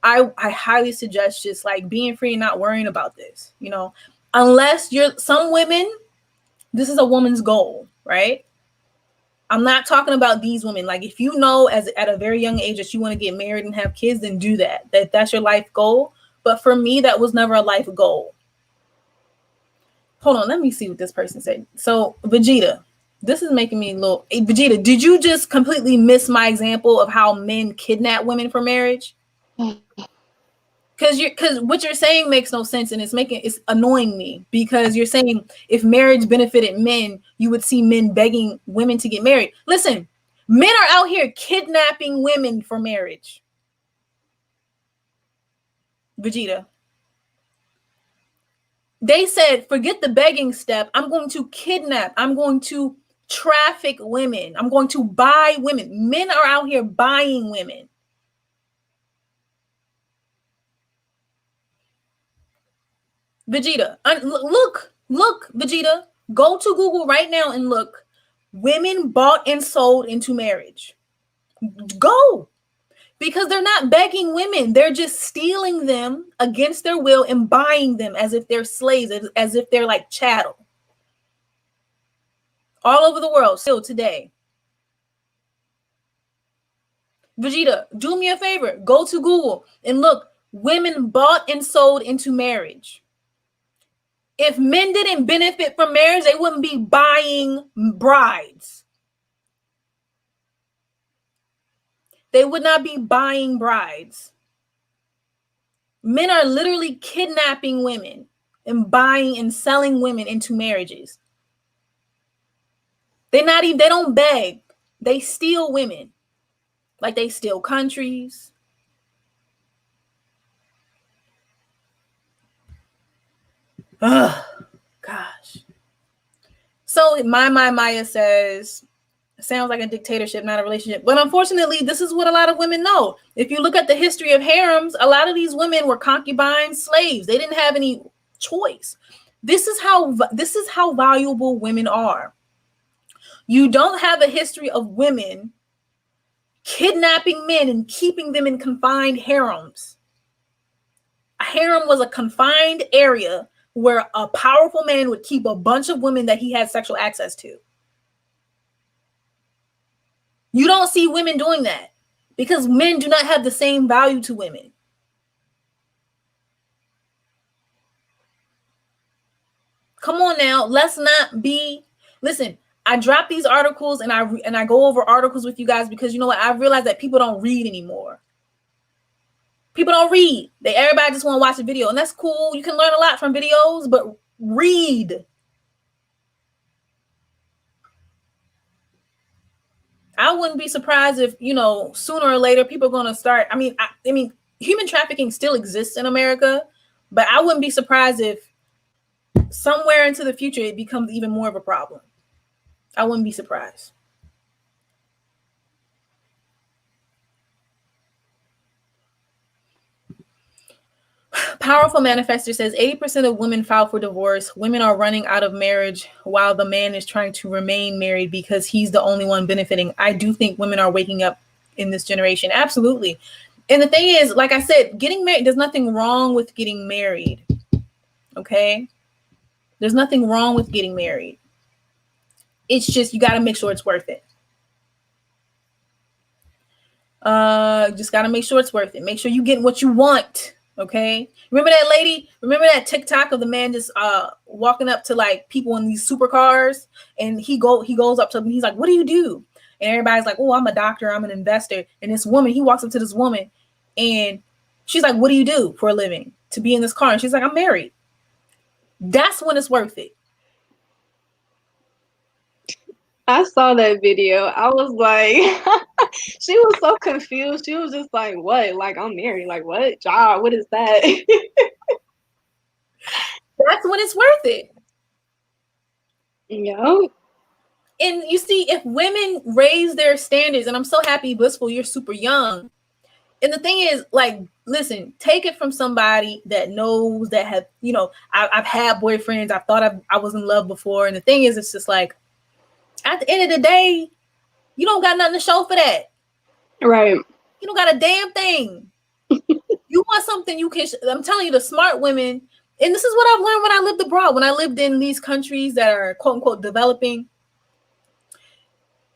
I highly suggest just like being free and not worrying about this, unless some women, this is a woman's goal, right? I'm not talking about these women. Like, if you know at a very young age that you want to get married and have kids, then do that. That's your life goal. But for me, that was never a life goal. Hold on, let me see what this person said. So, Vegeta, this is making me a little... Hey, Vegeta, did you just completely miss my example of how men kidnap women for marriage? Because what you're saying makes no sense, and it's annoying me, because you're saying if marriage benefited men, you would see men begging women to get married. Listen, men are out here kidnapping women for marriage. Vegeta. They said, forget the begging step. I'm going to kidnap. I'm going to traffic women. I'm going to buy women. Men are out here buying women. Vegeta, look, Vegeta, go to Google right now and look. Women bought and sold into marriage. Go. Because they're not begging women. They're just stealing them against their will and buying them as if they're slaves, as if they're like chattel. All over the world, still today. Vegeta, do me a favor. Go to Google and look. Women bought and sold into marriage. If men didn't benefit from marriage, they wouldn't be buying brides. They would not be buying brides. Men are literally kidnapping women and buying and selling women into marriages. They don't beg. They steal women. Like they steal countries. Ugh, gosh. So Maya says, sounds like a dictatorship, not a relationship. But unfortunately, this is what a lot of women know. If you look at the history of harems, a lot of these women were concubines, slaves. They didn't have any choice. This is how valuable women are. You don't have a history of women kidnapping men and keeping them in confined harems. A harem was a confined area where a powerful man would keep a bunch of women that he had sexual access to. You don't see women doing that because men do not have the same value to women. Come on now, let's not be... Listen, I drop these articles and I go over articles with you guys because you know what? I realize that people don't read anymore. People don't read. Everybody just want to watch a video, and that's cool. You can learn a lot from videos, but read. I wouldn't be surprised if, sooner or later people are going to start. I mean, human trafficking still exists in America, but I wouldn't be surprised if somewhere into the future it becomes even more of a problem. I wouldn't be surprised. Powerful Manifester says 80% of women file for divorce. Women are running out of marriage while the man is trying to remain married because he's the only one benefiting. I do think women are waking up in this generation. Absolutely. And the thing is, like I said, getting married, there's nothing wrong with getting married. Okay? There's nothing wrong with getting married. It's just you got to make sure it's worth it. Just got to make sure it's worth it. Make sure you get what you want. Okay. Remember that lady? Remember that TikTok of the man just walking up to like people in these supercars, and he goes up to them. He's like, "What do you do?" And everybody's like, "Oh, I'm a doctor. I'm an investor." And this woman, he walks up to this woman, and she's like, "What do you do for a living to be in this car?" And she's like, "I'm married." That's when it's worth it. I saw that video. I was like, she was so confused. She was just like, what? Like, I'm married. Like, what? Job? What is that? That's when it's worth it. Yeah. And you see, if women raise their standards, and I'm so happy, Blissful, you're super young. And the thing is, like, listen, take it from somebody that knows, that have, you know, I've had boyfriends. I thought I was in love before. And the thing is, it's just like, at the end of the day, you don't got nothing to show for that. Right. You don't got a damn thing. You want something you can, I'm telling you, the smart women, and this is what I've learned when I lived abroad, when I lived in these countries that are quote unquote developing.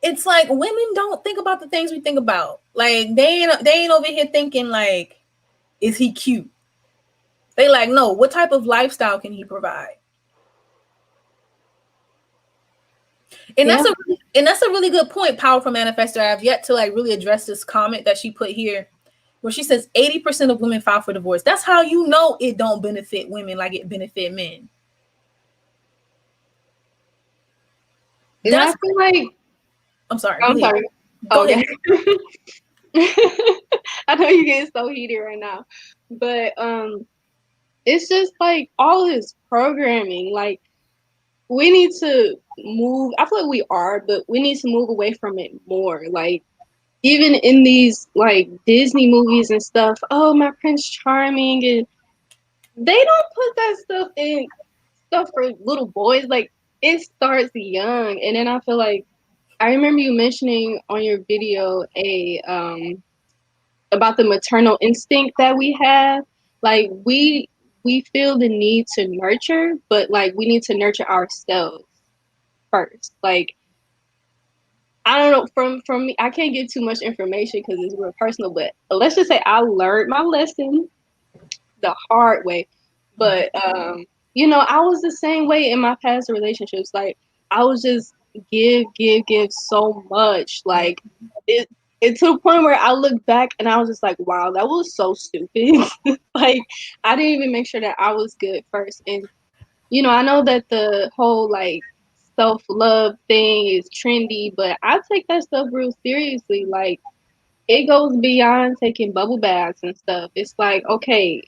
It's like women don't think about the things we think about. Like they ain't over here thinking like, is he cute? They like, no, what type of lifestyle can he provide? And that's a really good point, Powerful Manifestor. I've yet to like really address this comment that she put here, where she says 80% of women file for divorce. That's how you know it don't benefit women like it benefit men. And I feel like, I'm sorry. I'm sorry. Go ahead. I know you're getting so heated right now, but it's just like all this programming. Like we need to move. I feel like we are, but we need to move away from it more. Like even in these like Disney movies and stuff. Oh, my Prince Charming, and they don't put that stuff in stuff for little boys. Like it starts young, and then I feel like I remember you mentioning on your video about the maternal instinct that we have. Like we feel the need to nurture, but like we need to nurture ourselves first. Like I don't know, from me, I can't give too much information because it's real personal, but let's just say I learned my lesson the hard way. But you know, I was the same way in my past relationships. Like I was just give so much. Like it to the point where I look back and I was just like, wow, that was so stupid. Like I didn't even make sure that I was good first. And you know, I know that the whole like self-love thing is trendy, but I take that stuff real seriously. Like it goes beyond taking bubble baths and stuff. It's like, okay,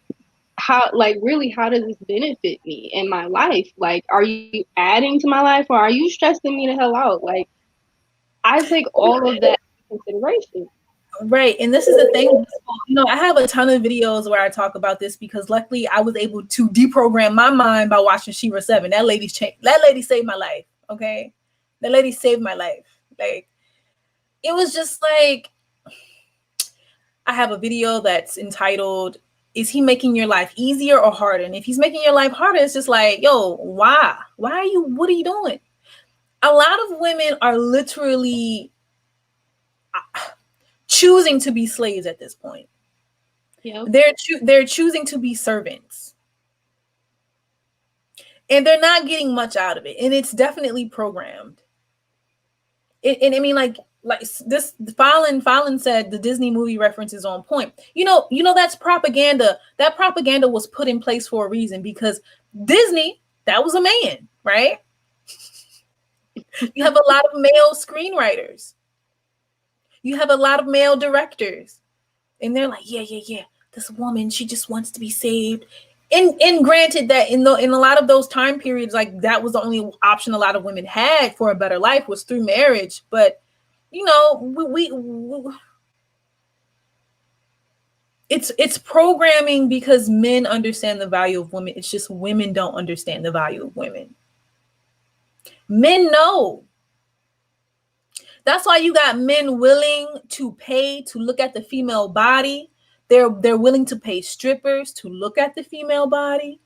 how, like, really, how does this benefit me in my life? Like, are you adding to my life or are you stressing me the hell out? Like, I take all of that into consideration. Right. And this is the thing, you know, I have a ton of videos where I talk about this because luckily I was able to deprogram my mind by watching Shira 7. That lady saved my life. Okay. That lady saved my life. Like, it was just like, I have a video that's entitled, is he making your life easier or harder? And if he's making your life harder, it's just like, yo, why? What are you doing? A lot of women are literally choosing to be slaves at this point. Yep. They're choosing to be servants. And they're not getting much out of it. And it's definitely programmed. And I mean, like this, Fallon said the Disney movie reference is on point. You know, that's propaganda. That propaganda was put in place for a reason because Disney, that was a man, right? You have a lot of male screenwriters. You have a lot of male directors. And they're like, yeah. This woman, she just wants to be saved. And granted that in a lot of those time periods, like that was the only option a lot of women had for a better life was through marriage. But you know, we it's programming because men understand the value of women. It's just women don't understand the value of women. Men know. That's why you got men willing to pay to look at the female body. They're willing to pay strippers to look at the female body.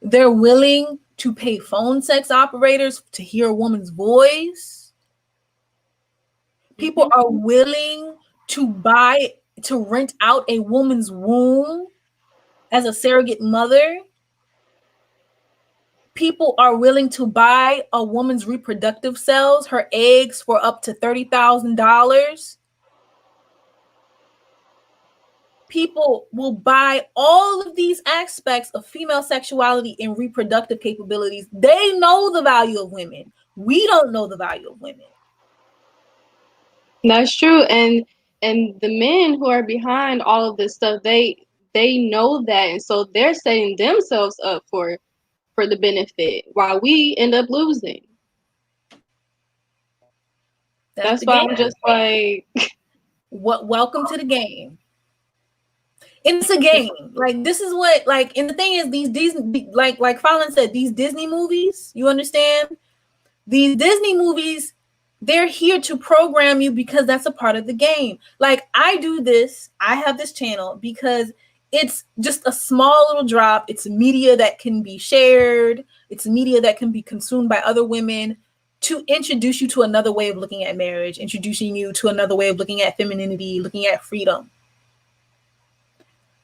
They're willing to pay phone sex operators to hear a woman's voice. People are willing to rent out a woman's womb as a surrogate mother. People are willing to buy a woman's reproductive cells, her eggs, for up to $30,000. People will buy all of these aspects of female sexuality and reproductive capabilities. They know the value of women. We don't know the value of women. That's true. And the men who are behind all of this stuff, they know that, and so they're setting themselves up for the benefit while we end up losing. That's why I'm just like, welcome to the game. It's a game. Like, this is what, like, and the thing is, these Disney, like Fallon said, these Disney movies, you understand? These Disney movies, they're here to program you because that's a part of the game. Like, I do this, I have this channel because it's just a small little drop. It's media that can be shared. It's media that can be consumed by other women to introduce you to another way of looking at marriage, introducing you to another way of looking at femininity, looking at freedom.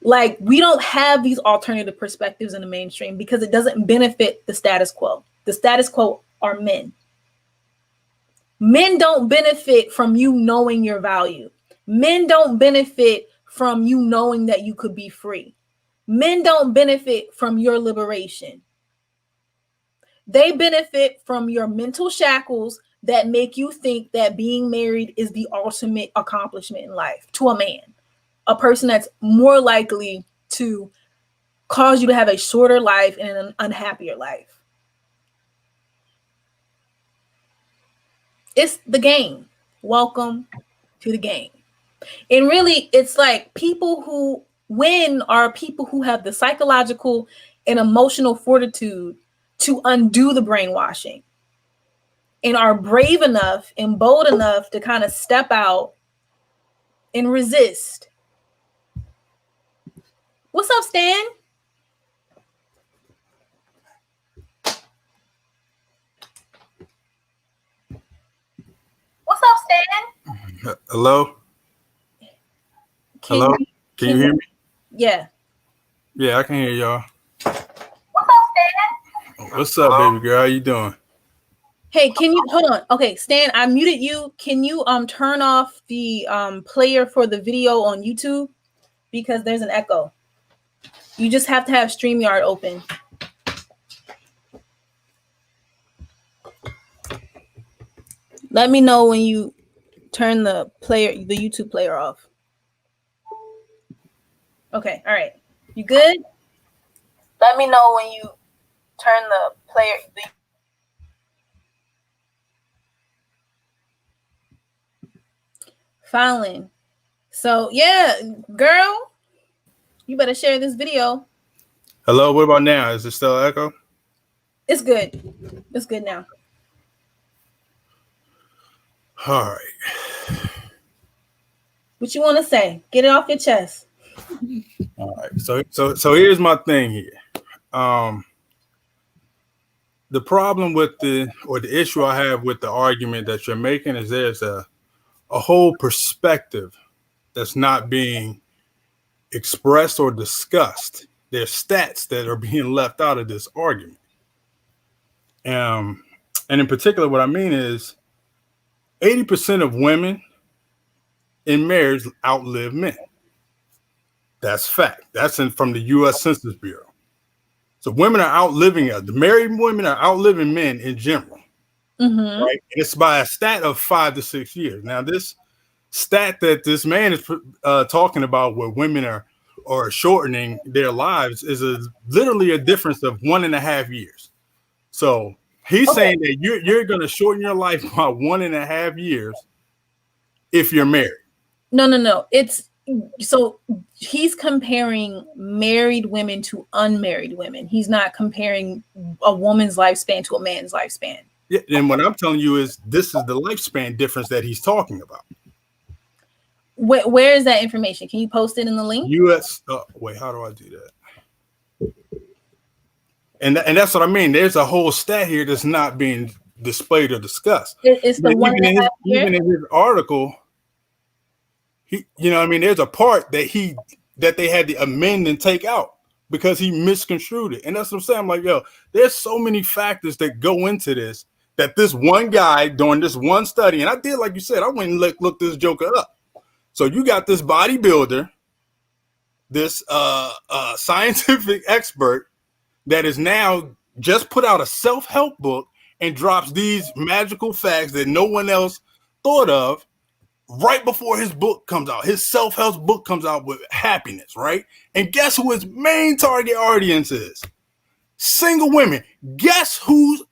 Like, we don't have these alternative perspectives in the mainstream because it doesn't benefit the status quo. The status quo are men. Men don't benefit from you knowing your value. Men don't benefit from you knowing that you could be free. Men don't benefit from your liberation. They benefit from your mental shackles that make you think that being married is the ultimate accomplishment in life to a man. A person that's more likely to cause you to have a shorter life and an unhappier life. It's the game. Welcome to the game. And really, it's like people who win are people who have the psychological and emotional fortitude to undo the brainwashing and are brave enough and bold enough to kind of step out and resist. What's up, Stan? What's up, Stan? Hello? Hello? Can you hear me? Yeah. Yeah, I can hear y'all. What's up, Stan? What's up, baby girl? How you doing? Hey, can you hold on? Okay, Stan, I muted you. Can you turn off the player for the video on YouTube? Because there's an echo. You just have to have StreamYard open. Let me know when you turn the YouTube player off. Okay, all right. You good? Let me know when you turn the player. Fallon. So yeah, girl, you better share this video. Hello, what about now? Is it still echo? It's good. It's good now. All right. What you want to say? Get it off your chest. All right. So here's my thing here. The problem with the issue I have with the argument that you're making is there's a whole perspective that's not being expressed or discussed. There's stats that are being left out of this argument. And in particular, what I mean is 80% of women in marriage outlive men. That's fact. That's from the U.S. Census Bureau. So women are outliving, the married women are outliving men in general. Mm-hmm. Right? And it's by a stat of 5 to 6 years. Now, this stat that this man is talking about where women are shortening their lives is literally a difference of 1.5 years. So he's saying that you're going to shorten your life by 1.5 years if you're married. No. So he's comparing married women to unmarried women. He's not comparing a woman's lifespan to a man's lifespan. Yeah, and what I'm telling you is this is the lifespan difference that he's talking about. Where is that information? Can you post it in the link? U.S. Wait, how do I do that? And that's what I mean. There's a whole stat here that's not being displayed or discussed. It's the one even in his article, there's a part that they had to amend and take out because he misconstrued it. And that's what I'm saying. I'm like, yo, there's so many factors that go into this that this one guy doing this one study, and I did, like you said, I went and looked this joker up. So you got this bodybuilder, this scientific expert that is now just put out a self-help book and drops these magical facts that no one else thought of right before his book comes out. His self-help book comes out with happiness, right? And guess who his main target audience is? Single women. Guess who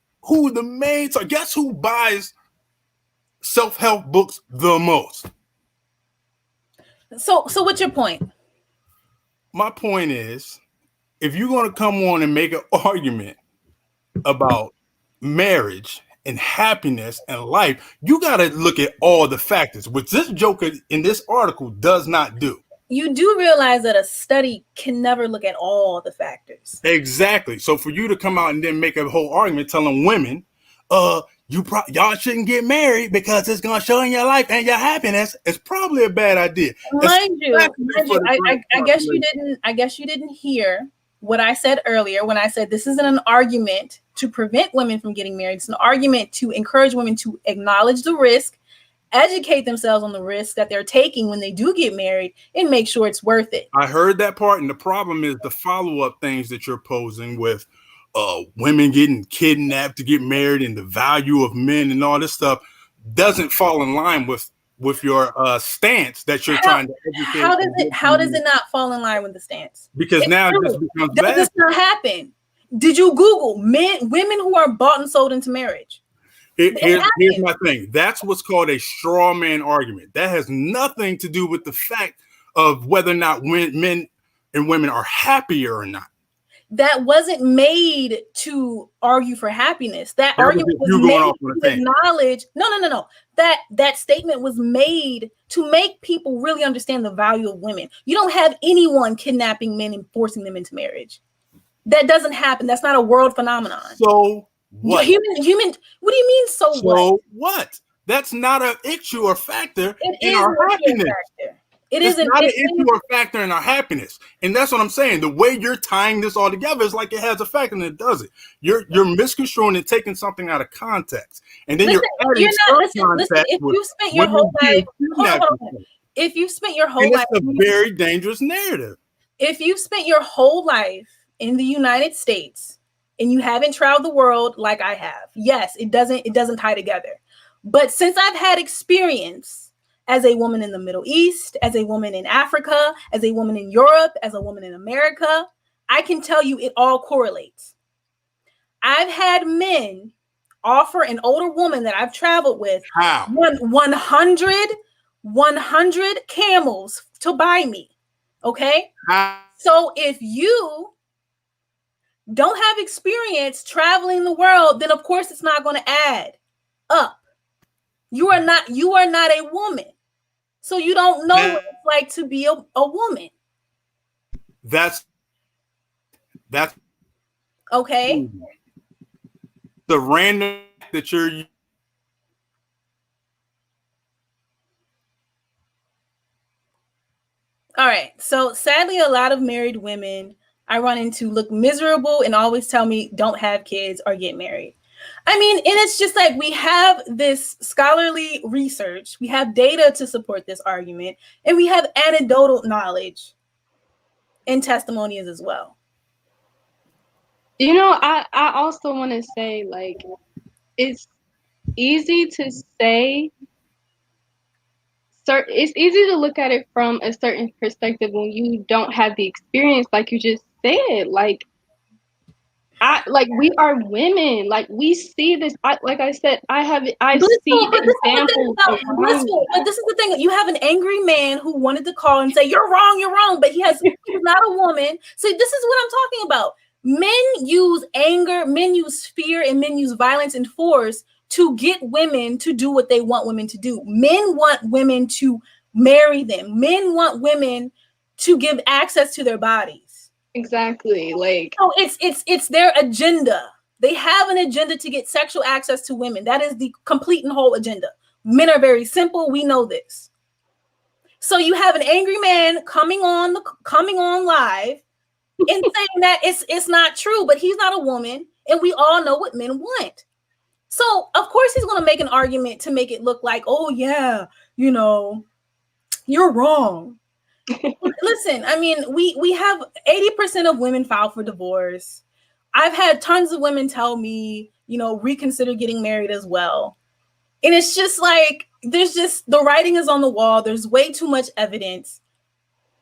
the main target? Guess who buys self-help books the most. So what's your point? My point is, if you're going to come on and make an argument about marriage and happiness and life, you got to look at all the factors, which this joker in this article does not do. You do realize that a study can never look at all the factors. Exactly. So for you to come out and then make a whole argument telling women, y'all shouldn't get married because it's going to show in your life and your happiness, it's probably a bad idea. Mind you, I guess you didn't hear what I said earlier when I said this isn't an argument to prevent women from getting married. It's an argument to encourage women to acknowledge the risk, educate themselves on the risks that they're taking when they do get married, and make sure it's worth it. I heard that part, and the problem is the follow-up things that you're posing with women getting kidnapped to get married and the value of men and all this stuff doesn't fall in line with your stance that you're trying to educate. How does it not fall in line with the stance? Because it's now this becomes bad. Does this not happen? Did you Google women who are bought and sold into marriage? Here's my thing. That's what's called a straw man argument. That has nothing to do with the fact of whether or not men and women are happier or not. That wasn't made to argue for happiness. That argument was made to acknowledge. No. That statement was made to make people really understand the value of women. You don't have anyone kidnapping men and forcing them into marriage. That doesn't happen. That's not a world phenomenon. So what? Human. What do you mean? So what? That's not an issue or factor in our happiness. It is not an issue or factor in our happiness, and that's what I'm saying. The way you're tying this all together is like it has a factor and it doesn't. You're misconstruing and taking something out of context, and then you're adding context. If you spent your whole life, if you spent your whole life, it's a very dangerous narrative. If you've spent your whole life in the United States and you haven't traveled the world like I have, yes, it doesn't tie together. But since I've had experience as a woman in the Middle East, as a woman in Africa, as a woman in Europe, as a woman in America, I can tell you it all correlates. I've had men offer an older woman that I've traveled with 100 camels to buy me. Okay? So if you don't have experience traveling the world, then of course it's not going to add up. You are not a woman. So you don't know what it's like to be a woman. That's okay. The random that you're. All right. So sadly, a lot of married women I run into look miserable and always tell me don't have kids or get married. I mean, and it's just like we have this scholarly research, we have data to support this argument, and we have anecdotal knowledge and testimonies as well. You know, I also want to say, like, it's easy to say, it's easy to look at it from a certain perspective when you don't have the experience, like you just said. We are women. Like, we see this. Like I said, I see examples. But this is the thing. You have an angry man who wanted to call and say, you're wrong. But he's not a woman. So this is what I'm talking about. Men use anger, men use fear, and men use violence and force to get women to do what they want women to do. Men want women to marry them. Men want women to give access to their bodies. Exactly. So it's their agenda. They have an agenda to get sexual access to women. That is the complete and whole agenda. Men are very simple. We know this. So you have an angry man coming on live and saying that it's not true, but he's not a woman, and we all know what men want. So of course he's going to make an argument to make it look like, oh yeah, you're wrong. Listen, I mean, we have 80% of women file for divorce. I've had tons of women tell me, reconsider getting married as well. And it's just like, the writing is on the wall. There's way too much evidence.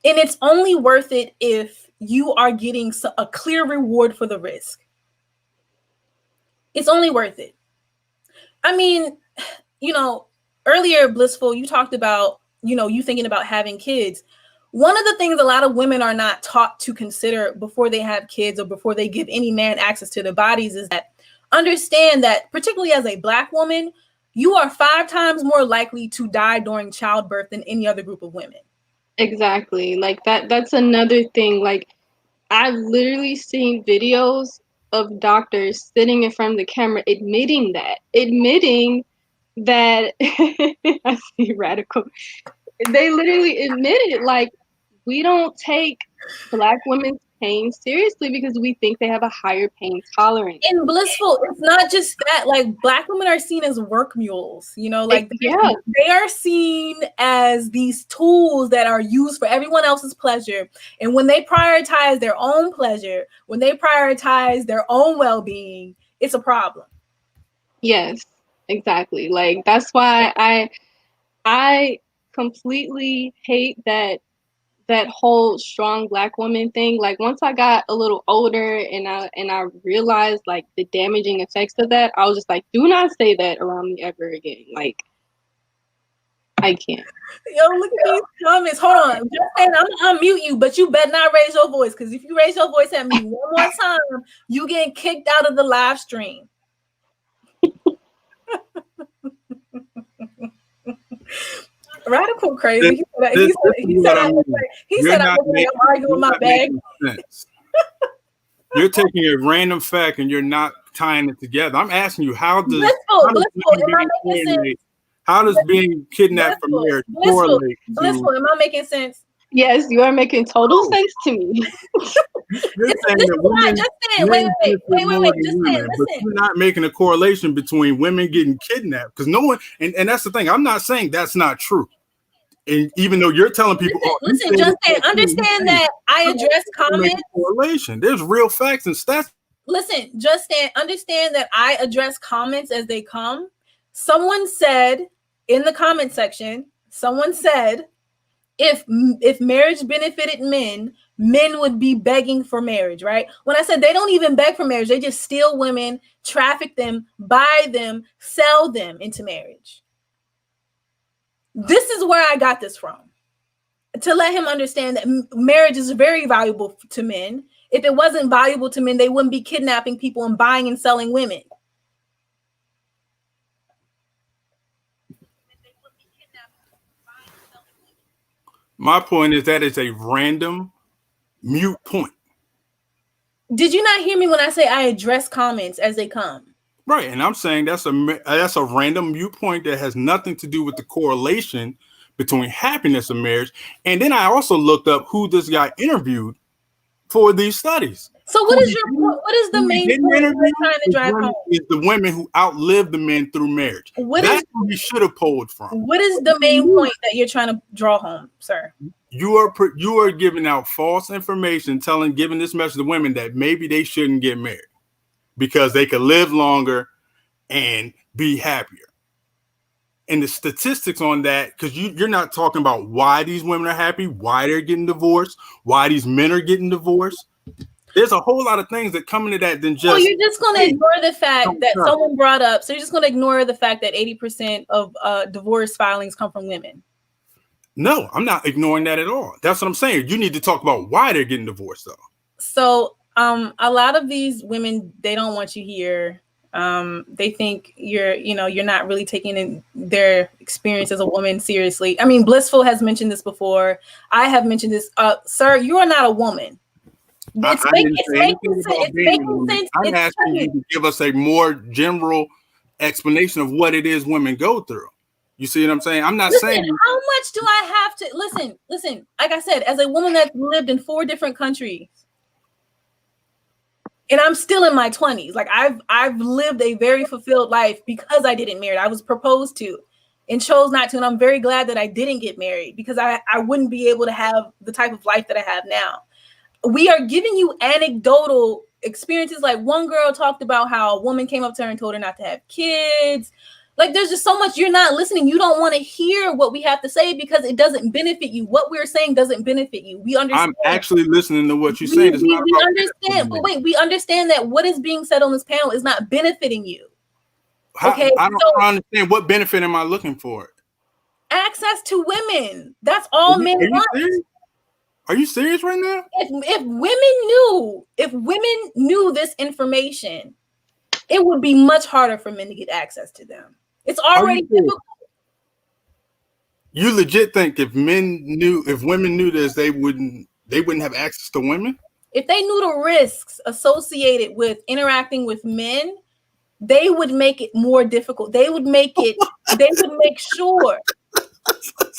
And it's only worth it if you are getting a clear reward for the risk. It's only worth it. I mean, earlier, Blissful, you talked about, you thinking about having kids. One of the things a lot of women are not taught to consider before they have kids or before they give any man access to their bodies is that understand that, particularly as a Black woman, you are 5 times more likely to die during childbirth than any other group of women. Exactly. Like that's another thing. Like I've literally seen videos of doctors sitting in front of the camera admitting that I see radical. They literally admitted, like, we don't take Black women's pain seriously because we think they have a higher pain tolerance. And Blissful, it's not just that. Like, Black women are seen as work mules, like they are seen as these tools that are used for everyone else's pleasure. And when they prioritize their own pleasure, when they prioritize their own well-being, it's a problem. Yes, exactly. Like that's why I completely hate that whole strong Black woman thing. Like once I got a little older and I realized like the damaging effects of that, I was just like, do not say that around me ever again. Like I can't. Yo, look at these comments. Hold on. I'm gonna unmute you, but you better not raise your voice, because if you raise your voice at me one more time, you getting kicked out of the live stream. Radical crazy. He said I'm arguing with my bag. You're taking a random fact and you're not tying it together. I'm asking you, how does being kidnapped from marriage correlate? Blissful, am I making sense? Yes, you are making total sense to me. You're not making a correlation between women getting kidnapped, because no one, and that's the thing. I'm not saying that's not true. And even though you're telling people, listen, Justin, understand that I address comments. Correlation. There's real facts and stats. Listen, Justin, understand that I address comments as they come. Someone said in the comment section, if marriage benefited men would be begging for marriage, right? When I said they don't even beg for marriage, they just steal women, traffic them, buy them, sell them into marriage. This is where I got this from. To let him understand that marriage is very valuable to men. If it wasn't valuable to men, they wouldn't be kidnapping people and buying and selling women. My point is that it's a random, mute point. Did you not hear me when I say I address comments as they come? Right, and I'm saying that's a random mute point that has nothing to do with the correlation between happiness and marriage. And then I also looked up who this guy interviewed for these studies. So what is the main point you're trying to drive home? Is the women who outlived the men through marriage. That's who you should have pulled from. What is the main point that you're trying to draw home, sir? You are giving out false information, giving this message to women that maybe they shouldn't get married because they could live longer and be happier. And the statistics on that, because you're not talking about why these women are happy, why they're getting divorced, why these men are getting divorced. There's a whole lot of things that come into that than just. So you're just going to ignore the fact that someone brought up. So you're just going to ignore the fact that 80% of divorce filings come from women. No, I'm not ignoring that at all. That's what I'm saying. You need to talk about why they're getting divorced, though. So a lot of these women, they don't want you here. They think you're not really taking their experience as a woman seriously. I mean, Blissful has mentioned this before. I have mentioned this. Sir, you are not a woman. It's making sense. I'm asking you to give us a more general explanation of what it is women go through. You see what I'm saying? I'm not saying how much do I have to listen. Like I said, as a woman that's lived in 4 different countries, and I'm still in my 20s. Like I've lived a very fulfilled life because I didn't marry. I was proposed to and chose not to. And I'm very glad that I didn't get married because I wouldn't be able to have the type of life that I have now. We are giving you anecdotal experiences. Like one girl talked about how a woman came up to her and told her not to have kids. Like there's just so much you're not listening. You don't want to hear what we have to say because it doesn't benefit you. What we're saying doesn't benefit you. We understand. I'm actually listening to what you're saying. We understand. But wait, we understand that what is being said on this panel is not benefiting you. I don't understand. What benefit am I looking for? access to women. That's all men want. Are you serious right now? If women knew this information, it would be much harder for men to get access to them. It's already difficult. You legit think if women knew this, they wouldn't have access to women? If they knew the risks associated with interacting with men, they would make it more difficult. They would make sure.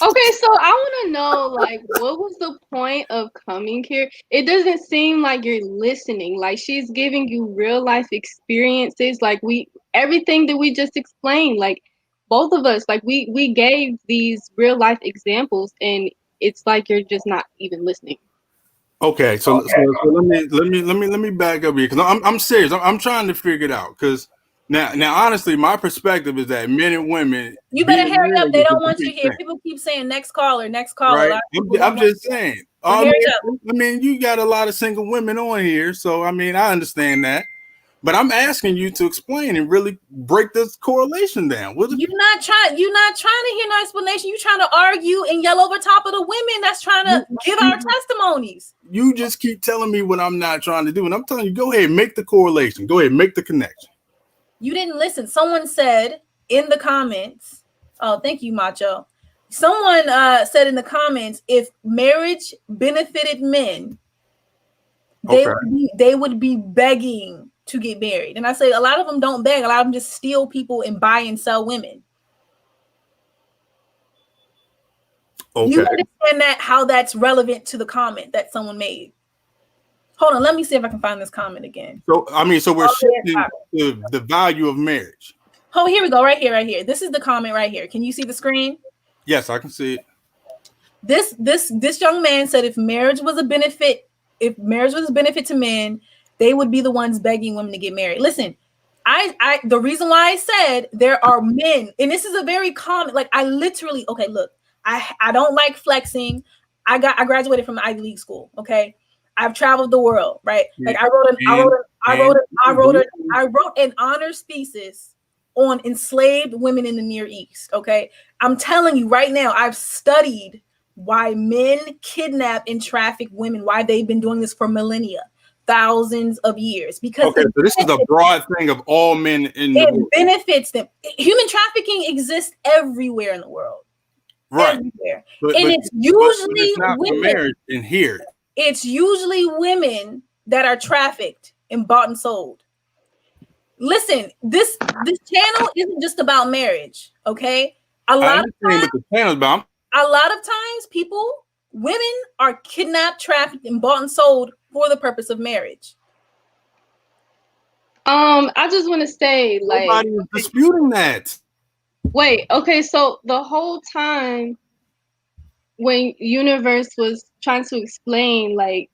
Okay, so I want to know, like, what was the point of coming here? It doesn't seem like you're listening. Like, she's giving you real life experiences. Like, everything that we just explained, like, both of us, like, we gave these real life examples, and it's like you're just not even listening. Okay, so let me back up here, because I'm serious. I'm trying to figure it out, because now honestly, my perspective is that men and women. You better hurry up. They don't want you to hear. People keep saying next caller, next caller. Right? I'm just saying. I mean, you got a lot of single women on here, so I mean, I understand that. But I'm asking you to explain and really break this correlation down. You're not trying to hear no explanation. You're trying to argue and yell over top of the women that's trying to give our testimonies. You just keep telling me what I'm not trying to do. And I'm telling you, go ahead, make the correlation. Go ahead, make the connection. You didn't listen. Someone said in the comments, oh, thank you, Macho. Someone said in the comments, if marriage benefited men, they would be begging to get married. And I say a lot of them don't beg. A lot of them just steal people and buy and sell women. Okay. You understand how that's relevant to the comment that someone made? Hold on, let me see if I can find this comment again. So we're shifting to the value of marriage. Oh, here we go, right here. This is the comment right here. Can you see the screen? Yes, I can see it. This young man said if marriage was a benefit to men, they would be the ones begging women to get married. Listen, I the reason why I said there are men, and this is a very common, like I literally, okay, look, I don't like flexing. I graduated from Ivy League school. Okay. I've traveled the world, right? Like I wrote an honors thesis on enslaved women in the Near East. Okay. I'm telling you right now, I've studied why men kidnap and traffic women, why they've been doing this for millennia. Thousands of years, because so this is a broad thing of all men in the world. It benefits them. Human trafficking exists everywhere in the world, right? Everywhere, and it's usually women in here. It's usually women that are trafficked and bought and sold. Listen, this channel isn't just about marriage, okay? A lot of times, women are kidnapped, trafficked, and bought and sold for the purpose of marriage. I just want to say, like, nobody is disputing that. Wait, okay, so the whole time when Universe was trying to explain, like,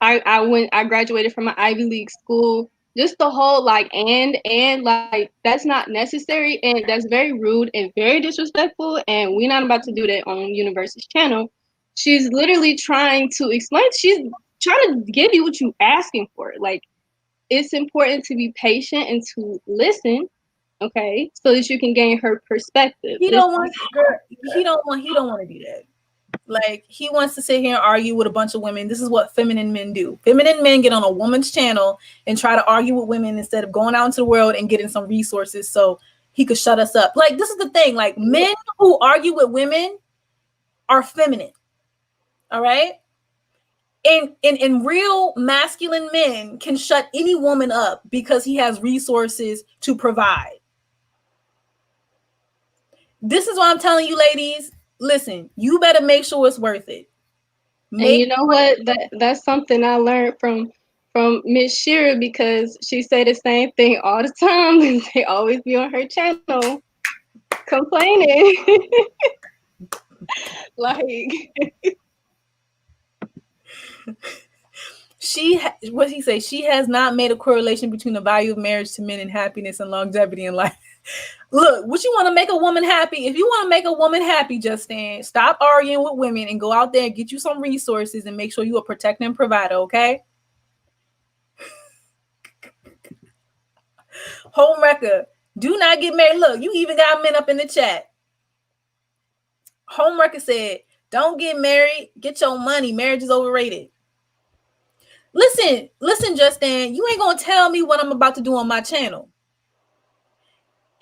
I graduated from an Ivy League school, just the whole like and like that's not necessary, and that's very rude and very disrespectful, and we're not about to do that on Universe's channel. She's literally trying to explain, she's trying to give you what you're asking for. Like, it's important to be patient and to listen, okay, so that you can gain her perspective. He don't want to do that. Like, he wants to sit here and argue with a bunch of women. This is what feminine men do. Feminine men get on a woman's channel and try to argue with women instead of going out into the world and getting some resources so he could shut us up. Like, this is the thing. Like, men who argue with women are feminine. All right? And real masculine men can shut any woman up because he has resources to provide. This is what I'm telling you, ladies. Listen, you better make sure it's worth it. And you know what? That's something I learned from Miss Shira, because she say the same thing all the time, and they always be on her channel complaining. Like, what he say? She has not made a correlation between the value of marriage to men and happiness and longevity in life. Look, what you want to make a woman happy? If you want to make a woman happy, Justine, stop arguing with women and go out there and get you some resources and make sure you are protecting and provider, okay? Home record. Do not get married. Look, you even got men up in the chat. homework said, don't get married, get your money. Marriage is overrated. Listen, Justin, you ain't gonna tell me what I'm about to do on my channel.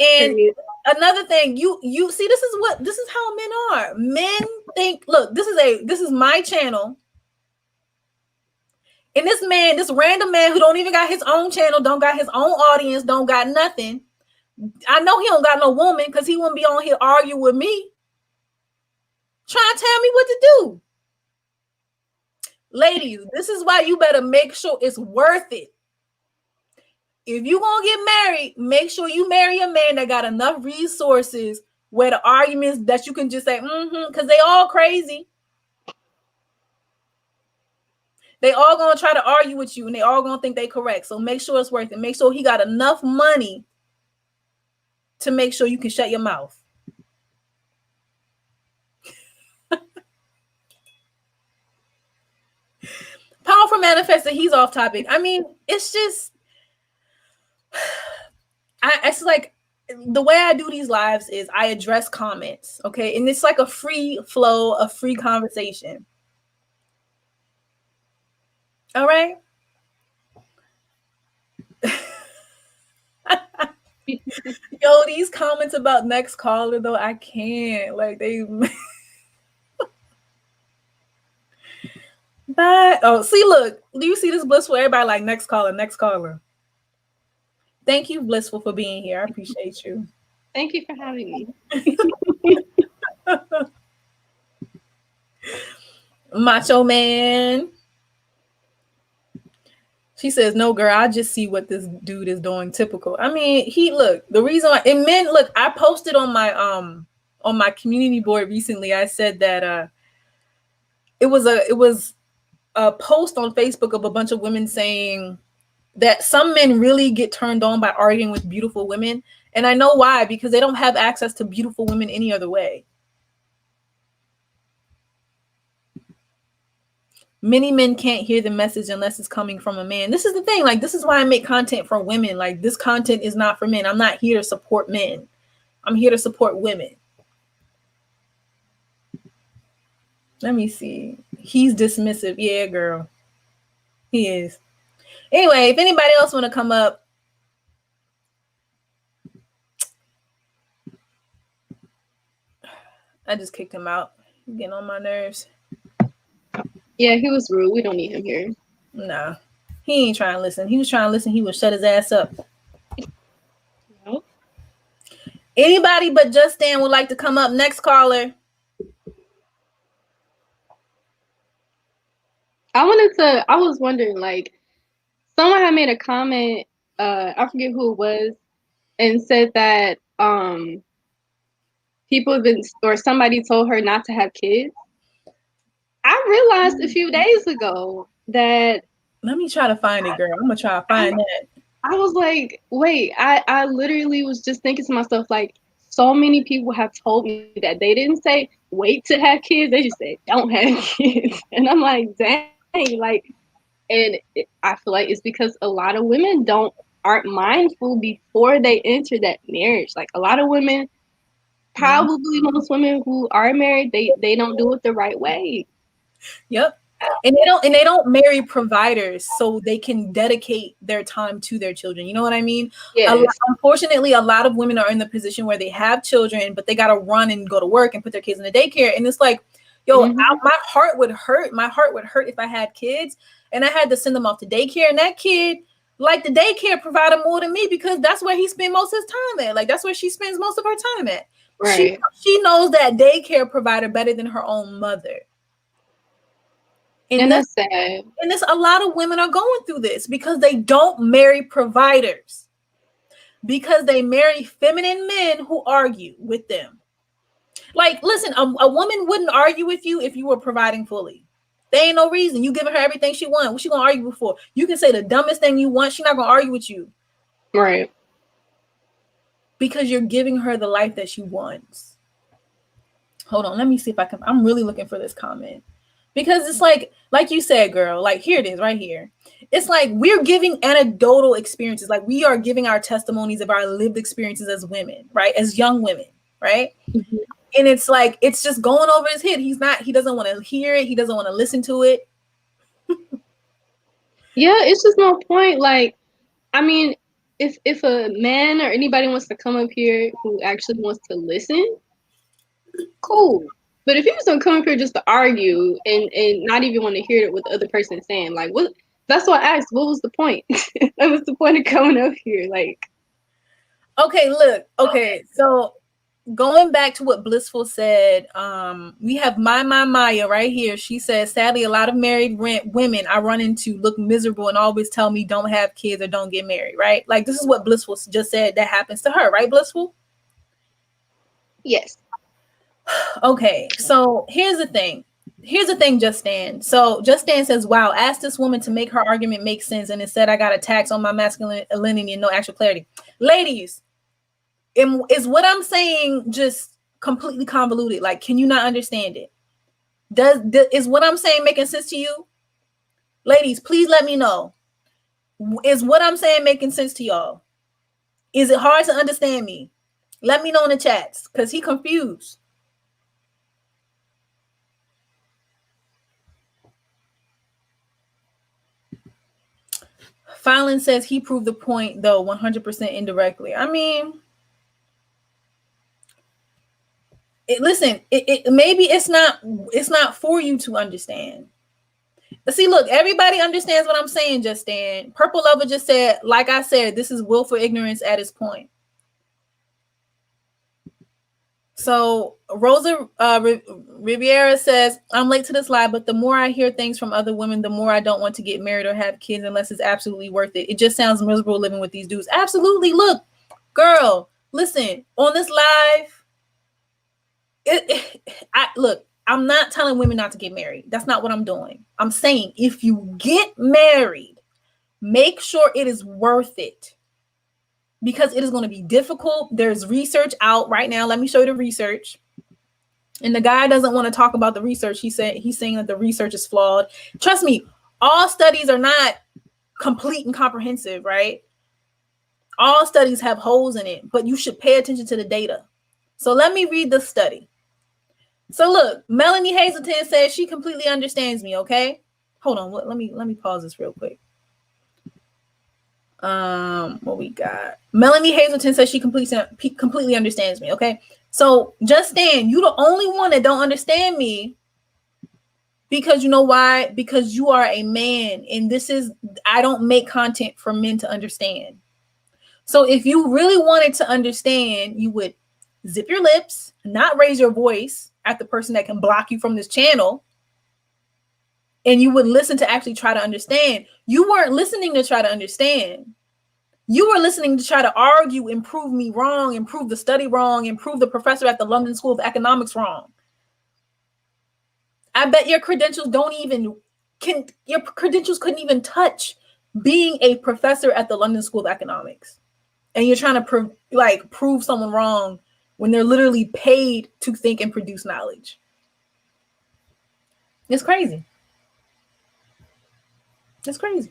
And another thing, you see, this is how men are. Men think, look, this is my channel. And this random man who don't even got his own channel, don't got his own audience, don't got nothing. I know he don't got no woman because he wouldn't be on here arguing with me, trying to tell me what to do. Ladies, this is why you better make sure it's worth it. If you gonna get married, make sure you marry a man that got enough resources where the arguments that you can just say, because they all crazy. They all gonna try to argue with you and they all gonna think they correct. So make sure it's worth it. Make sure he got enough money to make sure you can shut your mouth. Powerful manifestor, he's off topic. I mean, it's just, it's like the way I do these lives is I address comments, okay? And it's like a free flow, a free conversation. All right. Yo, these comments about next caller though, I can't. Like they But see, look, do you see this blissful? Everybody like next caller, next caller. Thank you, Blissful, for being here. I appreciate you. Thank you for having me. Macho Man. She says, no, girl, I just see what this dude is doing. Typical. I mean, the reason why, and men, look, I posted on my community board recently. I said that it was a post on Facebook of a bunch of women saying that some men really get turned on by arguing with beautiful women. And I know why, because they don't have access to beautiful women any other way. Many men can't hear the message unless it's coming from a man. This is the thing. Like, this is why I make content for women. Like, this content is not for men. I'm not here to support men. I'm here to support women. Let me see. He's dismissive. Yeah, girl. He is. Anyway, if anybody else want to come up. I just kicked him out. He's getting on my nerves. Yeah, he was rude. We don't need him here. Nah, he ain't trying to listen. He was trying to listen. He would shut his ass up. No. Anybody but Justin would like to come up. Next caller. I was wondering, like, someone had made a comment, I forget who it was, and said that people have been, or somebody told her not to have kids. I realized a few days ago that. Let me try to find it, girl. I'm gonna try to find that. I was like, wait, I literally was just thinking to myself, like, so many people have told me that. They didn't say wait to have kids, they just said don't have kids. And I'm like, dang, like, and I feel like it's because a lot of women aren't mindful before they enter that marriage. Like, a lot of women, probably most women who are married, they don't do it the right way. Yep. And they don't marry providers so they can dedicate their time to their children. You know what I mean? Yes. Unfortunately, a lot of women are in the position where they have children, but they got to run and go to work and put their kids in the daycare. And it's like, yo, my heart would hurt. My heart would hurt if I had kids and I had to send them off to daycare. And that kid, like, the daycare provider more than me, because that's where he spends most of his time at. Like, that's where she spends most of her time at. Right. She knows that daycare provider better than her own mother. And that's sad. And a lot of women are going through this because they don't marry providers, because they marry feminine men who argue with them. Like, listen, a woman wouldn't argue with you if you were providing fully. There ain't no reason. You giving her everything she wants. What she gonna argue for? You can say the dumbest thing you want. She's not gonna argue with you. Right. Because you're giving her the life that she wants. Hold on. Let me see if I can. I'm really looking for this comment. Because it's like you said, girl, like, here it is right here. It's like we're giving anecdotal experiences. Like, we are giving our testimonies of our lived experiences as women, right? As young women, right? And it's like, it's just going over his head. He doesn't want to hear it. He doesn't want to listen to it. Yeah, it's just no point. Like, I mean, if a man or anybody wants to come up here who actually wants to listen, cool. But if he was gonna come up here just to argue and not even want to hear what the other person is saying, like, what? That's why I asked, what was the point? What was the point of coming up here? Like, okay, look, okay, so going back to what Blissful said, we have Maya right here. She says, sadly, a lot of married women I run into look miserable and always tell me don't have kids or don't get married, right? Like, this is what Blissful just said that happens to her, right, Blissful? yes. Okay, so here's the thing, Just Stan. So Just Stan says, wow, ask this woman to make her argument make sense, and instead I got a tax on my masculinity and no actual clarity. Ladies, is what I'm saying just completely convoluted? Like, can you not understand it? Is what I'm saying making sense to you? Ladies, please let me know. Is what I'm saying making sense to y'all? Is it hard to understand me? Let me know in the chats, because he confused. Fallon says he proved the point, though, 100% indirectly. I mean, listen, maybe it's not for you to understand. But see, look, everybody understands what I'm saying, Just Stan. Purple Lover just said, like I said, this is willful ignorance at its point. So Rosa Riviera says, I'm late to this live, but the more I hear things from other women, the more I don't want to get married or have kids unless it's absolutely worth it. It just sounds miserable living with these dudes. Absolutely. Look, girl, listen, on this live, look, I'm not telling women not to get married. That's not what I'm doing. I'm saying if you get married, make sure it is worth it. Because it is going to be difficult. There's research out right now. Let me show you the research. And the guy doesn't want to talk about the research. He's saying that the research is flawed. Trust me, all studies are not complete and comprehensive, right? All studies have holes in it, but you should pay attention to the data. So let me read the study. So look, Melanie Hazelton says she completely understands me, okay? Hold on, let me pause this real quick. What we got? Melanie Hazelton says she completely understands me. Okay, so Just Stan, you the only one that don't understand me, because you know why? Because you are a man, and I don't make content for men to understand. So if you really wanted to understand, you would zip your lips, not raise your voice at the person that can block you from this channel, and you would listen to actually try to understand. You weren't listening to try to understand. You were listening to try to argue and prove me wrong, and prove the study wrong, and prove the professor at the London School of Economics wrong. I bet your credentials your credentials couldn't even touch being a professor at the London School of Economics. And you're trying to prove someone wrong when they're literally paid to think and produce knowledge. It's crazy. It's crazy.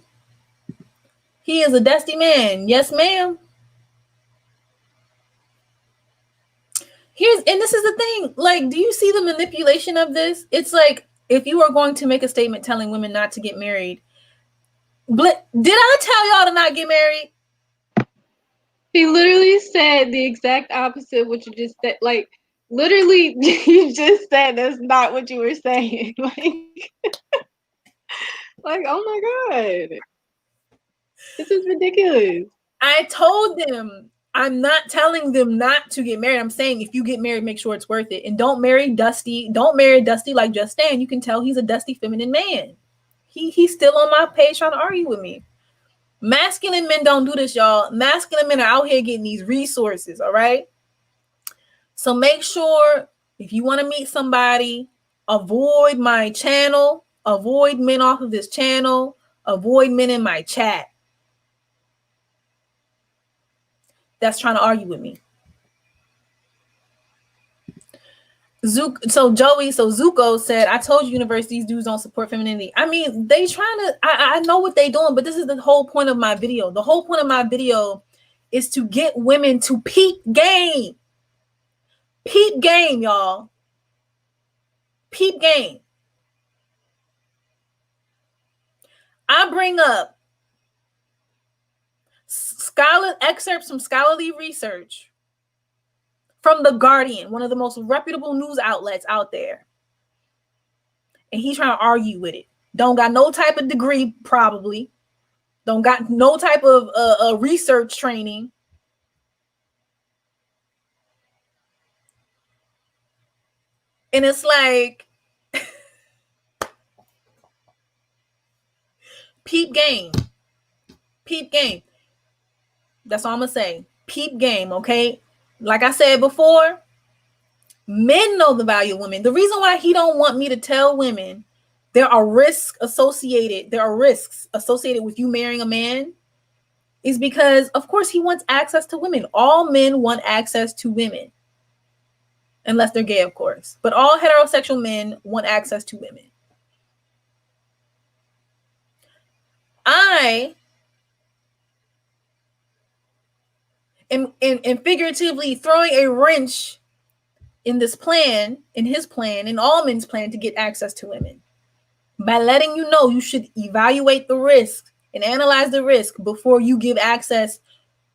He is a dusty man. Yes, ma'am. And this is the thing. Like, do you see the manipulation of this? It's like, if you are going to make a statement telling women not to get married, did I tell y'all to not get married? He literally said the exact opposite of what you just said. Like, literally, you just said that's not what you were saying. Like, oh my God. This is ridiculous. I told them, I'm not telling them not to get married. I'm saying if you get married, make sure it's worth it. And don't marry Dusty. Don't marry Dusty like Just Stan. You can tell he's a dusty feminine man. He's still on my page trying to argue with me. Masculine men don't do this, y'all. Masculine men are out here getting these resources, all right? So make sure if you want to meet somebody, avoid my channel, avoid men off of this channel, avoid men in my chat that's trying to argue with me. Zuko said, I told you, Universe, these dudes don't support femininity. I mean, they trying to, I know what they doing, but this is the whole point of my video. The whole point of my video is to get women to peak game. Peep game, y'all. Peep game. I bring up excerpts from scholarly research from The Guardian, one of the most reputable news outlets out there. And he's trying to argue with it. Don't got no type of degree, probably. Don't got no type of research training. And it's like, peep game. Peep game. That's all I'm going to say. Peep game, okay? Like I said before, men know the value of women. The reason why he don't want me to tell women there are risks associated with you marrying a man is because, of course, he wants access to women. All men want access to women. Unless they're gay, of course. But all heterosexual men want access to women. I am figuratively throwing a wrench in this plan, in his plan, in all men's plan to get access to women. By letting you know you should evaluate the risk and analyze the risk before you give access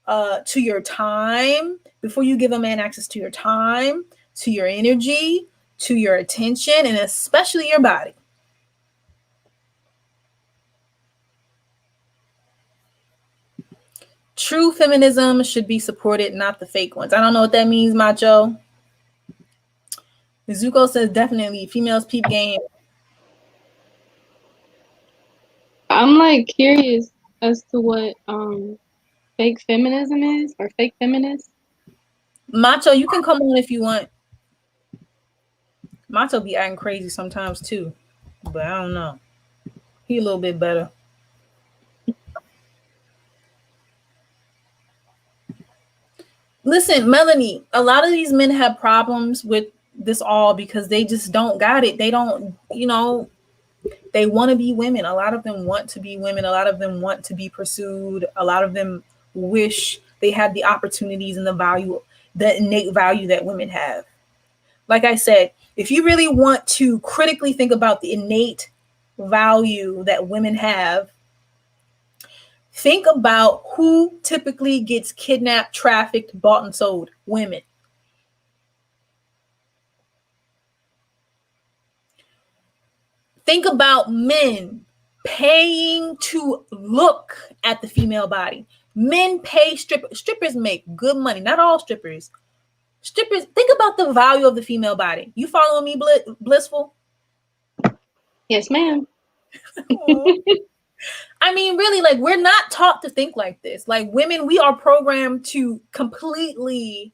to your time, before you give a man access to your time, to your energy, to your attention, and especially your body. True feminism should be supported, not the fake ones. I don't know what that means, Macho. Mizuko says definitely females peep game. I'm like curious as to what fake feminism is, or fake feminists. Macho, you can come on if you want. Macho be acting crazy sometimes too, but I don't know. He a little bit better. Listen, Melanie, a lot of these men have problems with this all because they just don't got it. They don't, they want to be women. A lot of them want to be women. A lot of them want to be pursued. A lot of them wish they had the opportunities and the innate value that women have. Like I said, if you really want to critically think about the innate value that women have, think about who typically gets kidnapped, trafficked, bought, and sold. Women. Think about men paying to look at the female body. Men pay strippers make good money. Not all strippers. Strippers, think about the value of the female body. You following me, Blissful? Yes, ma'am. I mean, really, like, we're not taught to think like this. Like, women, we are programmed to completely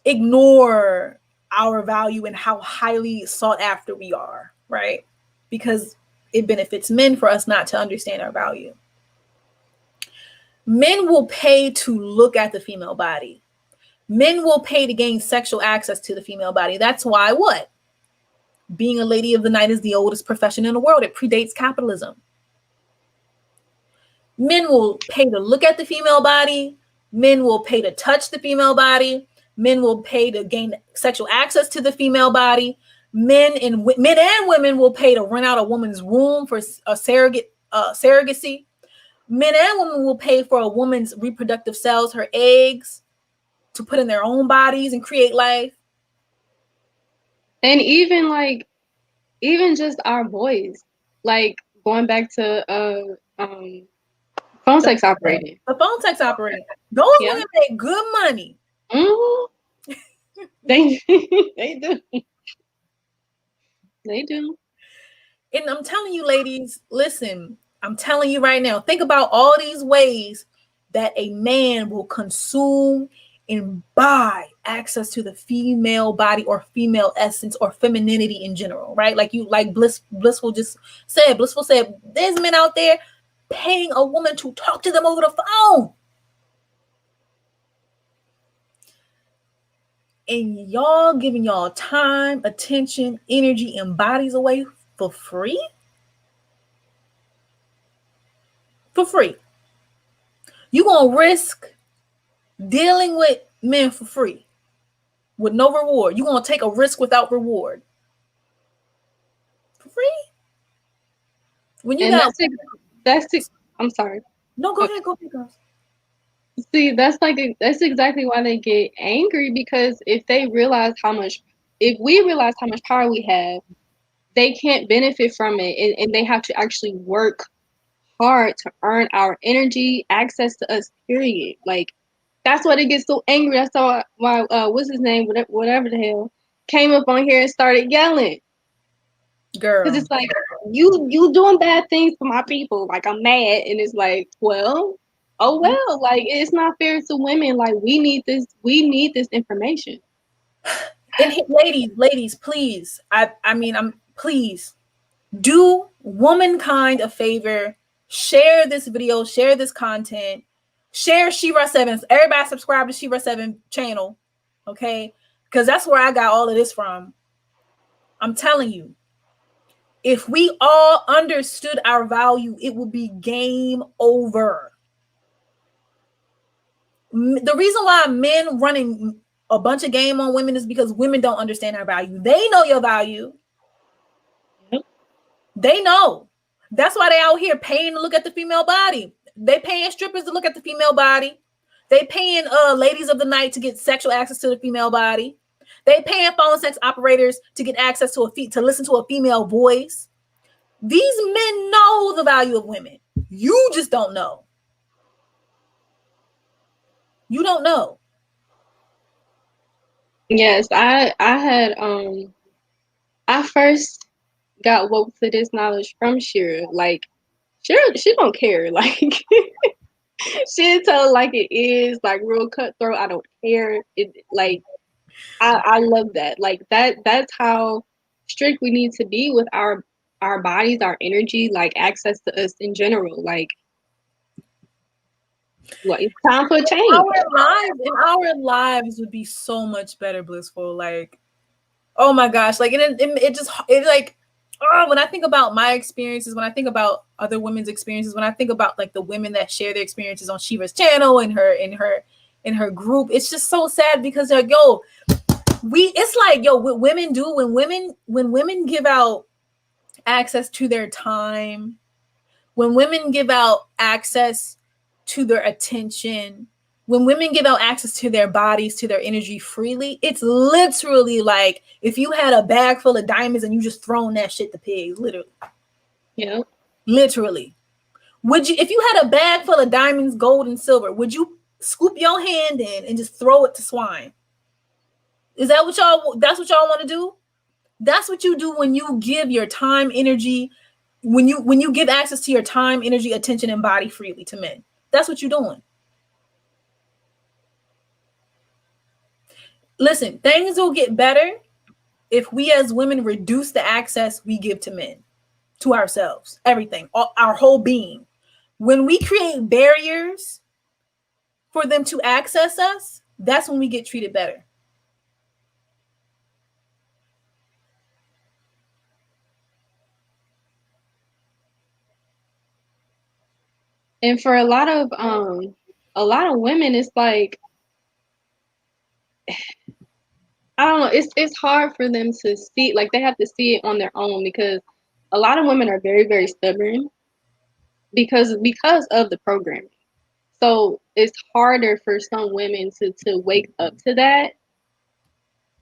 ignore our value and how highly sought after we are, right? Because it benefits men for us not to understand our value. Men will pay to look at the female body. Men will pay to gain sexual access to the female body. That's why what? Being a lady of the night is the oldest profession in the world. It predates capitalism. Men will pay to look at the female body. Men will pay to touch the female body. Men will pay to gain sexual access to the female body. Men and women will pay to rent out a woman's womb for a surrogacy. Men and women will pay for a woman's reproductive cells, her eggs, to put in their own bodies and create life. And even just our boys, like going back to phone sex operating. The phone sex operating. Those women make good money. Mm-hmm. They do. They do. And I'm telling you, ladies, listen, I'm telling you right now, think about all these ways that a man will consume and buy access to the female body or female essence or femininity in general, right? Like Blissful said, there's men out there paying a woman to talk to them over the phone. And y'all giving y'all time, attention, energy, and bodies away for free? For free. You gonna risk dealing with men for free. with no reward. You're going to take a risk without reward. For free? When you got... I'm sorry. No, go ahead, girls. See, that's exactly why they get angry, because if we realize how much power we have, they can't benefit from it, and they have to actually work hard to earn our energy, access to us, period. Like, that's why they get so angry. That's why what's his name, whatever the hell, came up on here and started yelling. Girl. Because it's like, you doing bad things for my people. Like, I'm mad. And it's like, well, oh well. Like, it's not fair to women. Like, we need this information. And ladies, please. Please do womankind a favor. Share this video, share this content, share Shira 7. Everybody subscribe to Shira 7 channel. Okay? Because that's where I got all of this from. I'm telling you. If we all understood our value, it would be game over. The reason why men running a bunch of game on women is because women don't understand our value. They know your value. Yep. They know. That's why they out here paying to look at the female body. They paying strippers to look at the female body. They paying ladies of the night to get sexual access to the female body. They paying phone sex operators to get access to to listen to a female voice. These men know the value of women. You just don't know. You don't know. Yes, I first got woke to this knowledge from Shira. Like, Shira, she don't care. Like, she'll tell it like it is, like real cutthroat. I don't care. I love that. Like, that's how strict we need to be with our bodies, our energy, like access to us in general. Like, well, it's time for a change. Our lives would be so much better, blissful. Like, oh my gosh, like when I think about my experiences, when I think about other women's experiences, when I think about like the women that share their experiences on Shiva's channel and her group, it's just so sad because they're like, what women do when women give out access to their time, when women give out access to their attention, when women give out access to their bodies, to their energy freely, it's literally like if you had a bag full of diamonds and you just thrown that shit to pigs, literally. Yeah. Literally. Would you, if you had a bag full of diamonds, gold, and silver, would you scoop your hand in and just throw it to swine? That's what y'all want to do? That's what you do when you give your time, energy, when you give access to your time, energy, attention, and body freely to men. That's what you're doing. Listen, things will get better if we as women reduce the access we give to men, to ourselves, everything, our whole being. When we create barriers for them to access us, that's when we get treated better. And for a lot of women, it's like, I don't know, it's hard for them to see, like they have to see it on their own, because a lot of women are very, very stubborn because of the programming. So it's harder for some women to wake up to that.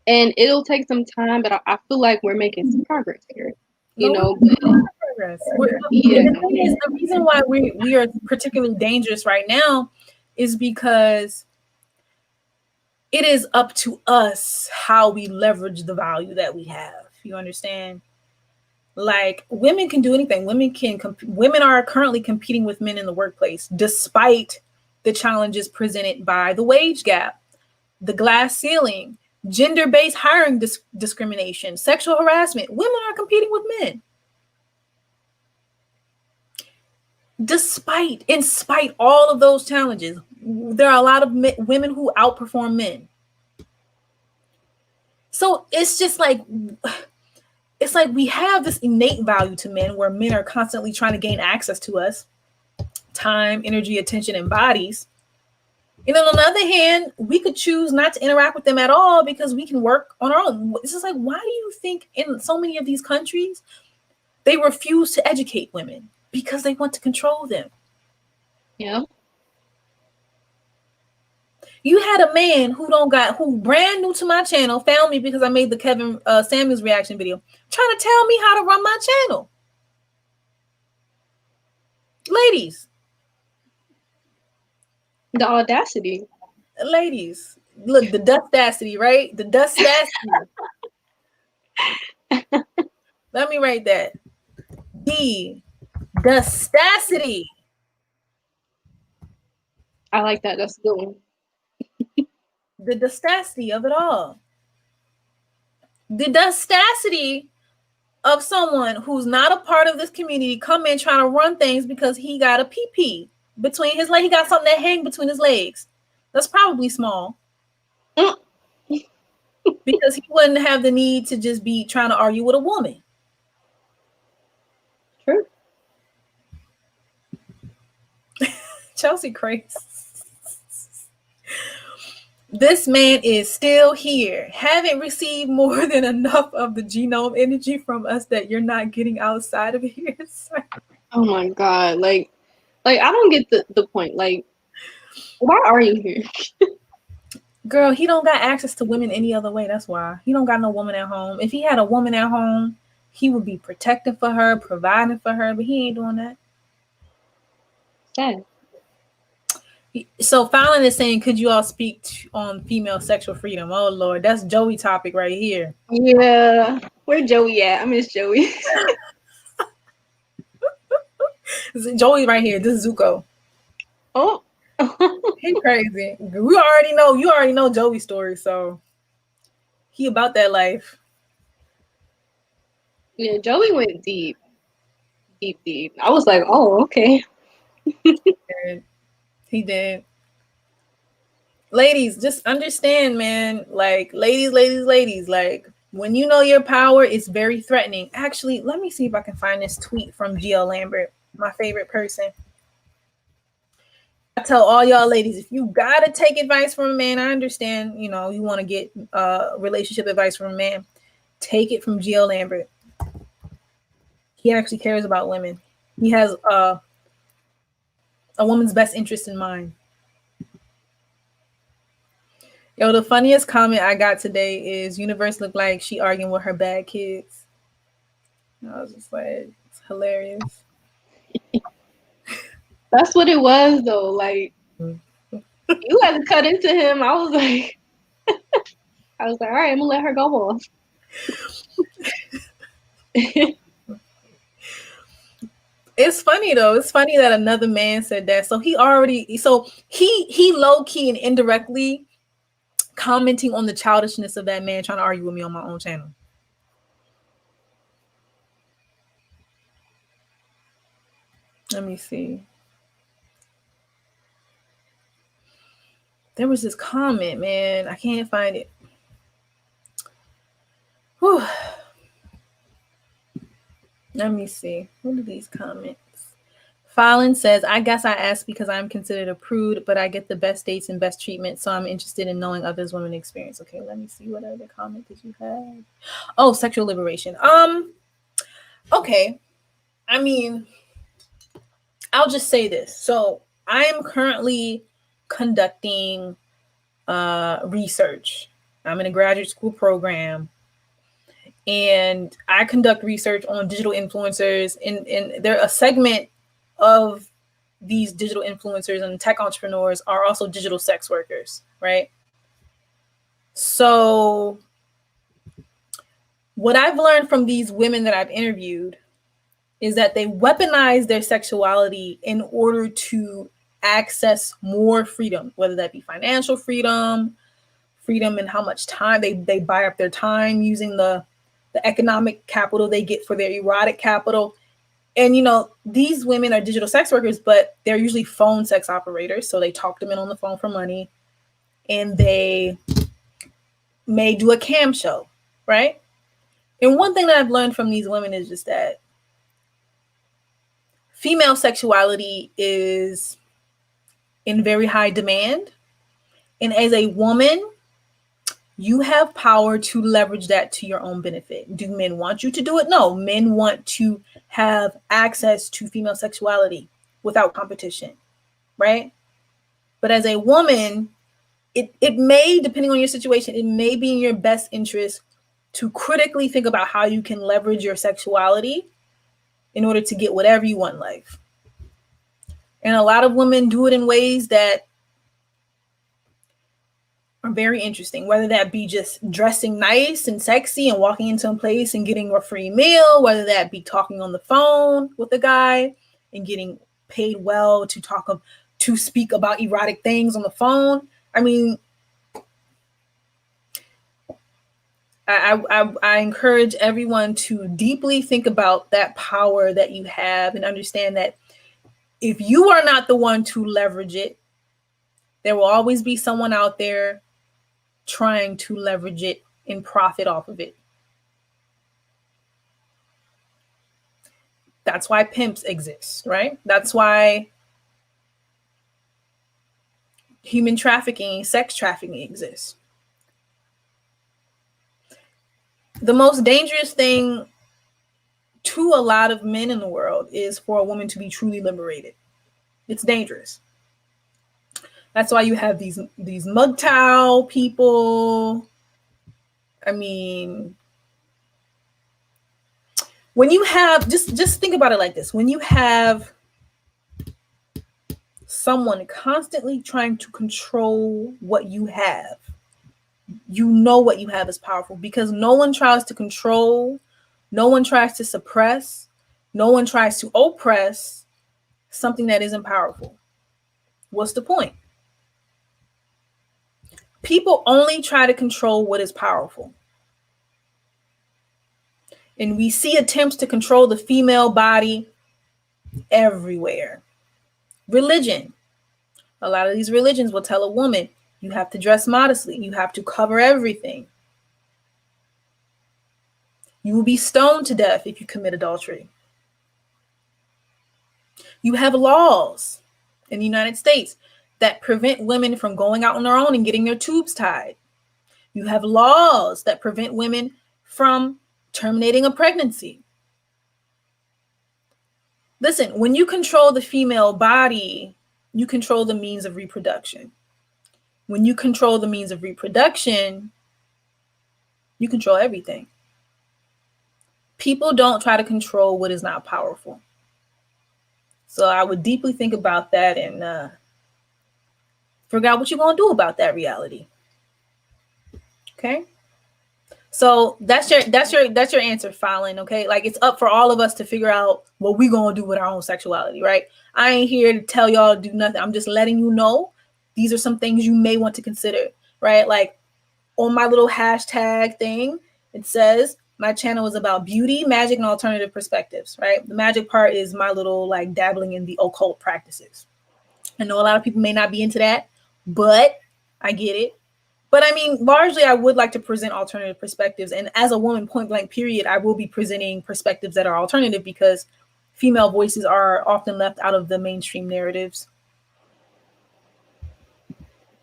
And it'll take some time, but I feel like we're making some progress here. Progress. Yeah. The reason why we are particularly dangerous right now is because it is up to us how we leverage the value that we have. You understand? Like, women can do anything. Women are currently competing with men in the workplace, despite the challenges presented by the wage gap, the glass ceiling, gender-based hiring discrimination, sexual harassment. Women are competing with men. In spite all of those challenges, there are a lot of women who outperform men. So it's just like, we have this innate value to men where men are constantly trying to gain access to us, time, energy, attention, and bodies. And then on the other hand, we could choose not to interact with them at all because we can work on our own. It's just like, why do you think in so many of these countries, they refuse to educate women? Because they want to control them. Yeah. You had a man who brand new to my channel, found me because I made the Kevin Samuels reaction video, trying to tell me how to run my channel. Ladies. The audacity. Ladies. Look, the dustacity, right? The dustacity. Let me write that. The dustacity. I like that. That's a good one. The dustacity of it all. The dustacity of someone who's not a part of this community come in trying to run things because he got a pee-pee between his legs. He got something that hang between his legs. That's probably small. Because he wouldn't have the need to just be trying to argue with a woman. True. Chelsea crazy. This man is still here. Haven't received more than enough of the genome energy from us that you're not getting outside of here. Oh my God. Like I don't get the point. Like, why are you here? Girl, he don't got access to women any other way. That's why. He don't got no woman at home. If he had a woman at home, he would be protecting for her, providing for her, but he ain't doing that. Sad. So Fallon is saying, could you all speak on female sexual freedom? Oh Lord, that's Joey topic right here. Yeah. Where Joey at? I miss Joey. Joey right here. This is Zuko. Oh. He crazy. You already know Joey's story, so he about that life. Yeah, Joey went deep. Deep. I was like, oh, okay. He did. Ladies, just understand, man. Like, ladies, like, when you know your power, it's very threatening. Actually, let me see if I can find this tweet from GL Lambert, my favorite person. I tell all y'all ladies, if you gotta take advice from a man, I understand, you know, you want to get relationship advice from a man. Take it from GL Lambert. He actually cares about women. He has a woman's best interest in mind. Yo, the funniest comment I got today is Universe looked like she arguing with her bad kids. I was just like, it's hilarious. That's what it was, though. Like, you had to cut into him. I was like, all right, I'm gonna let her go off. It's funny though. It's funny that another man said that. So he low key and indirectly commenting on the childishness of that man trying to argue with me on my own channel. Let me see. There was this comment, man. I can't find it. Whew. Let me see. What are these comments? Fallon says, I guess I asked because I'm considered a prude, but I get the best dates and best treatment, so I'm interested in knowing others women experience. Okay, let me see. What other comment did you have? Oh, sexual liberation. Okay. I mean, I'll just say this. So I am currently conducting research. I'm in a graduate school program, and I conduct research on digital influencers, and they're a segment of these digital influencers and tech entrepreneurs are also digital sex workers, right? So what I've learned from these women that I've interviewed is that they weaponize their sexuality in order to access more freedom, whether that be financial freedom in how much time they buy up their time using the economic capital they get for their erotic capital. And, you know, these women are digital sex workers, but they're usually phone sex operators. So they talk them in on the phone for money, and they may do a cam show, right? And one thing that I've learned from these women is just that female sexuality is in very high demand. And as a woman, you have power to leverage that to your own benefit. Do men want you to do it? No, men want to have access to female sexuality without competition, right? But as a woman, it may, depending on your situation, it may be in your best interest to critically think about how you can leverage your sexuality in order to get whatever you want in life. And a lot of women do it in ways that are very interesting, whether that be just dressing nice and sexy and walking into a place and getting a free meal, whether that be talking on the phone with a guy and getting paid well to speak about erotic things on the phone. I mean, I encourage everyone to deeply think about that power that you have and understand that if you are not the one to leverage it, there will always be someone out there trying to leverage it and profit off of it. That's why pimps exist, right? That's why human trafficking, sex trafficking exists. The most dangerous thing to a lot of men in the world is for a woman to be truly liberated. It's dangerous. That's why you have these Mgtow people. I mean, when you have, just think about it like this. When you have someone constantly trying to control what you have, you know what you have is powerful, because no one tries to control, no one tries to suppress, no one tries to oppress something that isn't powerful. What's the point? People only try to control what is powerful. And we see attempts to control the female body everywhere. Religion. A lot of these religions will tell a woman, you have to dress modestly. You have to cover everything. You will be stoned to death if you commit adultery. You have laws in the United States that prevent women from going out on their own and getting their tubes tied. You have laws that prevent women from terminating a pregnancy. Listen, when you control the female body, you control the means of reproduction. When you control the means of reproduction, you control everything. People don't try to control what is not powerful. So I would deeply think about that and figure out what you're going to do about that reality. Okay? So that's your answer, Fallon. Okay, like it's up for all of us to figure out what we're gonna do with our own sexuality, right? I ain't here to tell y'all to do nothing. I'm just letting you know these are some things you may want to consider, right? Like on my little hashtag thing, it says my channel is about beauty, magic, and alternative perspectives, right? The magic part is my little like dabbling in the occult practices. I know a lot of people may not be into that, but I get it. But I mean, largely, I would like to present alternative perspectives. And as a woman, point blank, period, I will be presenting perspectives that are alternative because female voices are often left out of the mainstream narratives.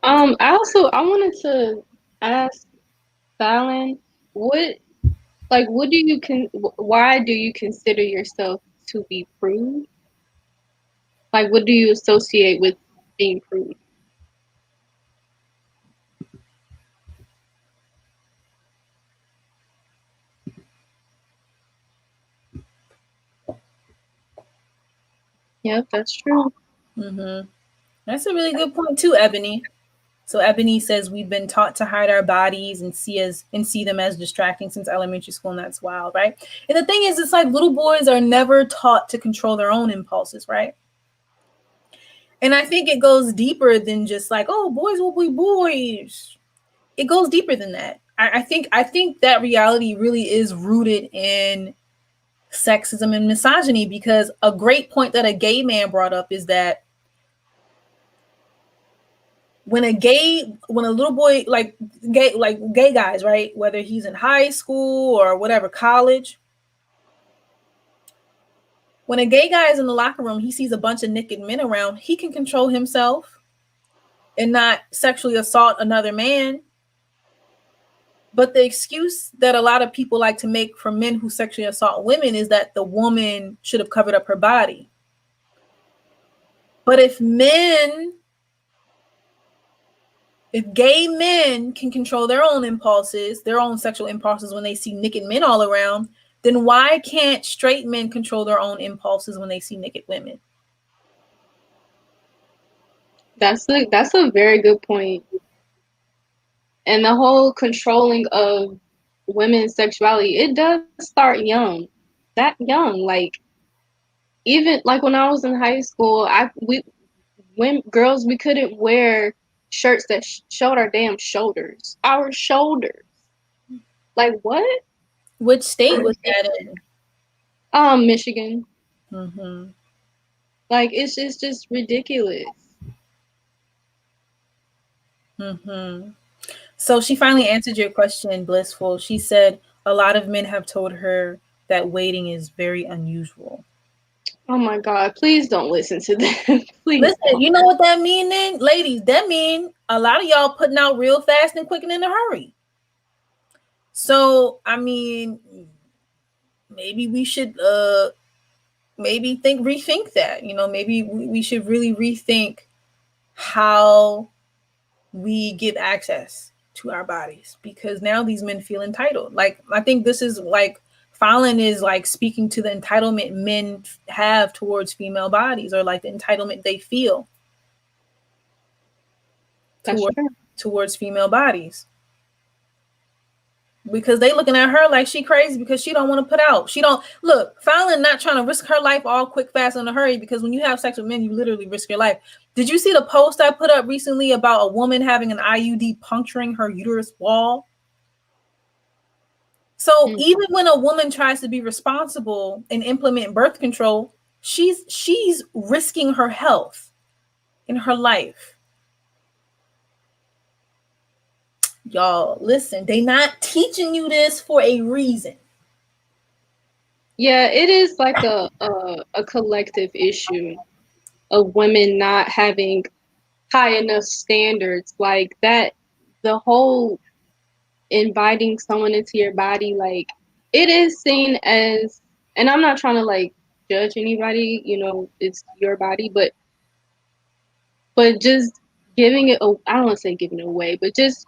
I wanted to ask Fallon, why do you consider yourself to be prude? Like, what do you associate with being prude? Yep, that's true. Mm-hmm. That's a really good point too, Ebony. So Ebony says we've been taught to hide our bodies and see them as distracting since elementary school, and that's wild, right? And the thing is, it's like little boys are never taught to control their own impulses, right? And I think it goes deeper than just like, oh, boys will be boys. It goes deeper than that. I think that reality really is rooted in sexism and misogyny, because a great point that a gay man brought up is that when a little boy, like gay guys, right, whether he's in high school or whatever, college, when a gay guy is in the locker room, he sees a bunch of naked men around, he can control himself. and not sexually assault another man. But the excuse that a lot of people like to make for men who sexually assault women is that the woman should have covered up her body. But if gay men can control their own impulses, their own sexual impulses when they see naked men all around, then why can't straight men control their own impulses when they see naked women? That's a very good point. And the whole controlling of women's sexuality, it does start young. That young. Like, even like when I was in high school, girls, we couldn't wear shirts that showed our damn shoulders. Our shoulders. Like, what? Which state was that in? Michigan. Mm-hmm. Like, it's just ridiculous. Mm-hmm. So she finally answered your question, Blissful. She said a lot of men have told her that waiting is very unusual. Oh my God, please don't listen to that. Please. Listen, don't. you know what that mean then? Ladies, that mean a lot of y'all putting out real fast and quick and in a hurry. So, I mean, maybe we should rethink that. You know, maybe we should really rethink how we give access to our bodies, because now these men feel entitled. Like, I think this is like Fallon is like speaking to the entitlement men have towards female bodies, or like the entitlement they feel towards female bodies, because they looking at her like she crazy because she don't want to put out. She don't look. Fallon not trying to risk her life all quick, fast, in a hurry, because when you have sex with men, you literally risk your life. Did you see the post I put up recently about a woman having an IUD puncturing her uterus wall? So even when a woman tries to be responsible and implement birth control, she's risking her health in her life. Y'all, listen, they not teaching you this for a reason. Yeah, it is like a collective issue of women not having high enough standards. Like that, the whole inviting someone into your body, like, it is seen as, and I'm not trying to like judge anybody, you know, it's your body, but just giving it, I don't want to say giving it away, but just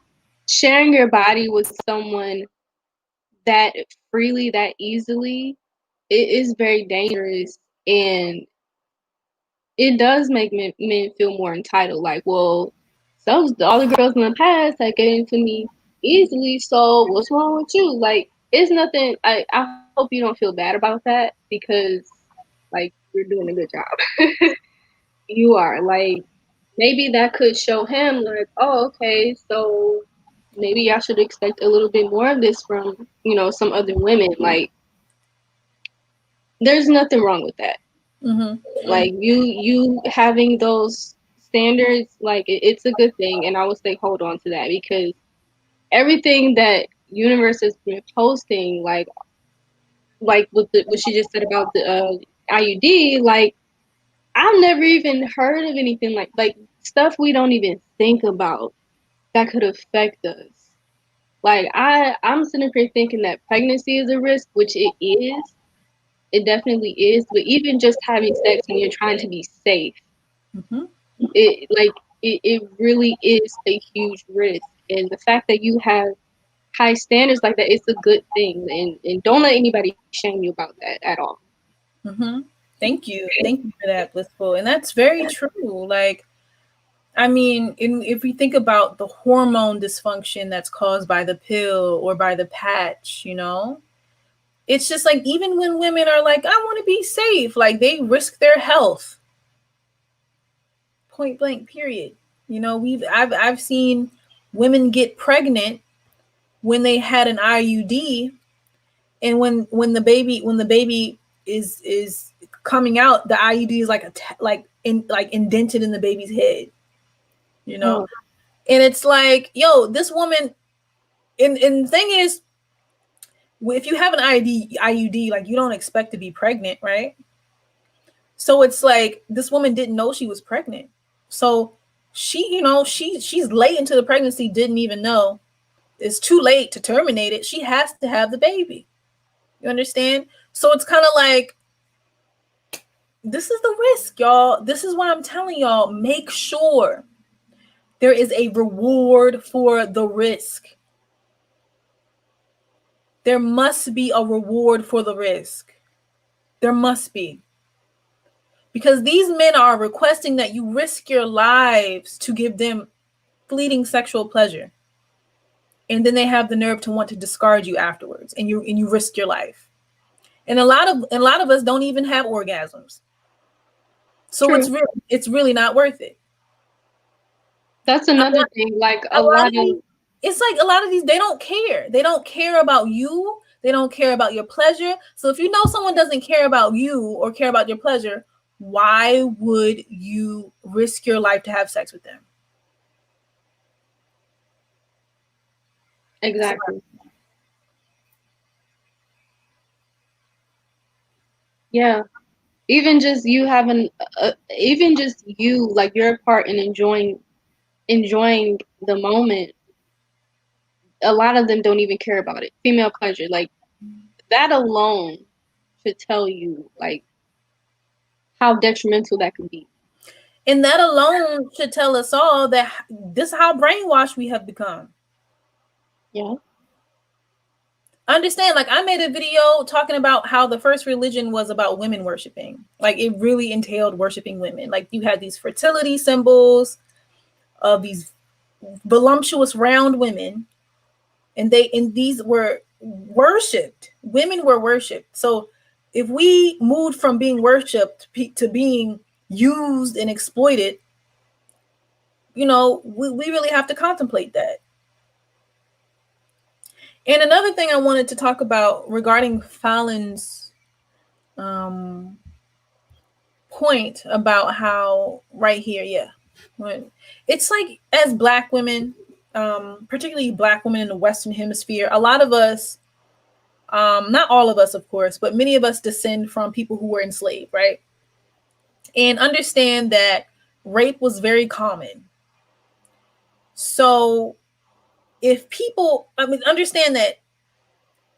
sharing your body with someone that freely, that easily, it is very dangerous, and it does make men feel more entitled. Like, well, all the girls in the past that get into me easily, so what's wrong with you? Like, it's nothing. I hope you don't feel bad about that, because like, you're doing a good job. You are. Like, maybe that could show him like, oh, okay, so maybe I should expect a little bit more of this from, you know, some other women. Like, there's nothing wrong with that. Mm-hmm. Like, you having those standards, like, it's a good thing, and I would say hold on to that, because everything that Universe has been posting, like what she just said about the IUD, like, I've never even heard of anything like stuff we don't even think about that could affect us. Like, I'm sitting here thinking that pregnancy is a risk, which it is. It definitely is. But even just having sex when you're trying to be safe, Mm-hmm. it really is a huge risk. And the fact that you have high standards like that, it's a good thing. And don't let anybody shame you about that at all. Mm-hmm. Thank you for that, Blissful. And that's very true. Like, I mean, if we think about the hormone dysfunction that's caused by the pill or by the patch, you know, it's just like, even when women are like, I want to be safe, like, they risk their health. Point blank, period. You know, I've seen women get pregnant when they had an IUD, and when the baby is coming out, the IUD is like indented in the baby's head. You know, and it's like, yo, this woman, and the thing is, if you have an IUD, like, you don't expect to be pregnant, right? So it's like, this woman didn't know she was pregnant. So she's late into the pregnancy, didn't even know. It's too late to terminate it. She has to have the baby. You understand? So it's kind of like, this is the risk, y'all. This is why I'm telling y'all, make sure there is a reward for the risk. There must be a reward for the risk. There must be. Because these men are requesting that you risk your lives to give them fleeting sexual pleasure. And then they have the nerve to want to discard you afterwards, and you risk your life. And a lot of us don't even have orgasms. So True. it's really not worth it. That's another thing. Like a lot of it's like a lot of these, they don't care. They don't care about you. They don't care about your pleasure. So if you know someone doesn't care about you or care about your pleasure, why would you risk your life to have sex with them? Exactly. Yeah. Even just you having, even just you, like your part in enjoying the moment. A lot of them don't even care about it. Female pleasure, like that alone should tell you like how detrimental that could be. And that alone should tell us all that this is how brainwashed we have become. Yeah. Understand, like I made a video talking about how the first religion was about women worshiping. Like it really entailed worshiping women. Like you had these fertility symbols of these voluptuous round women, and these were worshipped. Women were worshipped. So if we moved from being worshipped to being used and exploited, we really have to contemplate that. And another thing I wanted to talk about regarding Fallon's point about how right here, when it's like as Black women, particularly Black women in the Western Hemisphere, a lot of us, not all of us, of course, but many of us descend from people who were enslaved, right? And understand that rape was very common. So if people, understand that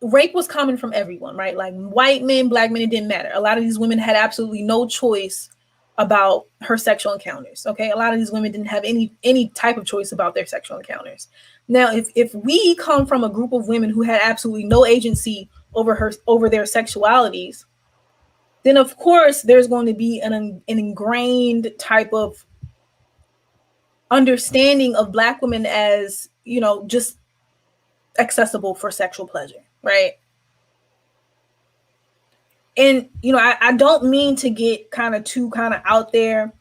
rape was common from everyone, right? Like white men, Black men, it didn't matter. A lot of these women had absolutely no choice about her sexual encounters. Okay. A lot of these women didn't have any type of choice about their sexual encounters. Now, if we come from a group of women who had absolutely no agency over their sexualities, then of course there's going to be an ingrained type of understanding of Black women as, just accessible for sexual pleasure, right? And, I don't mean to get too out there,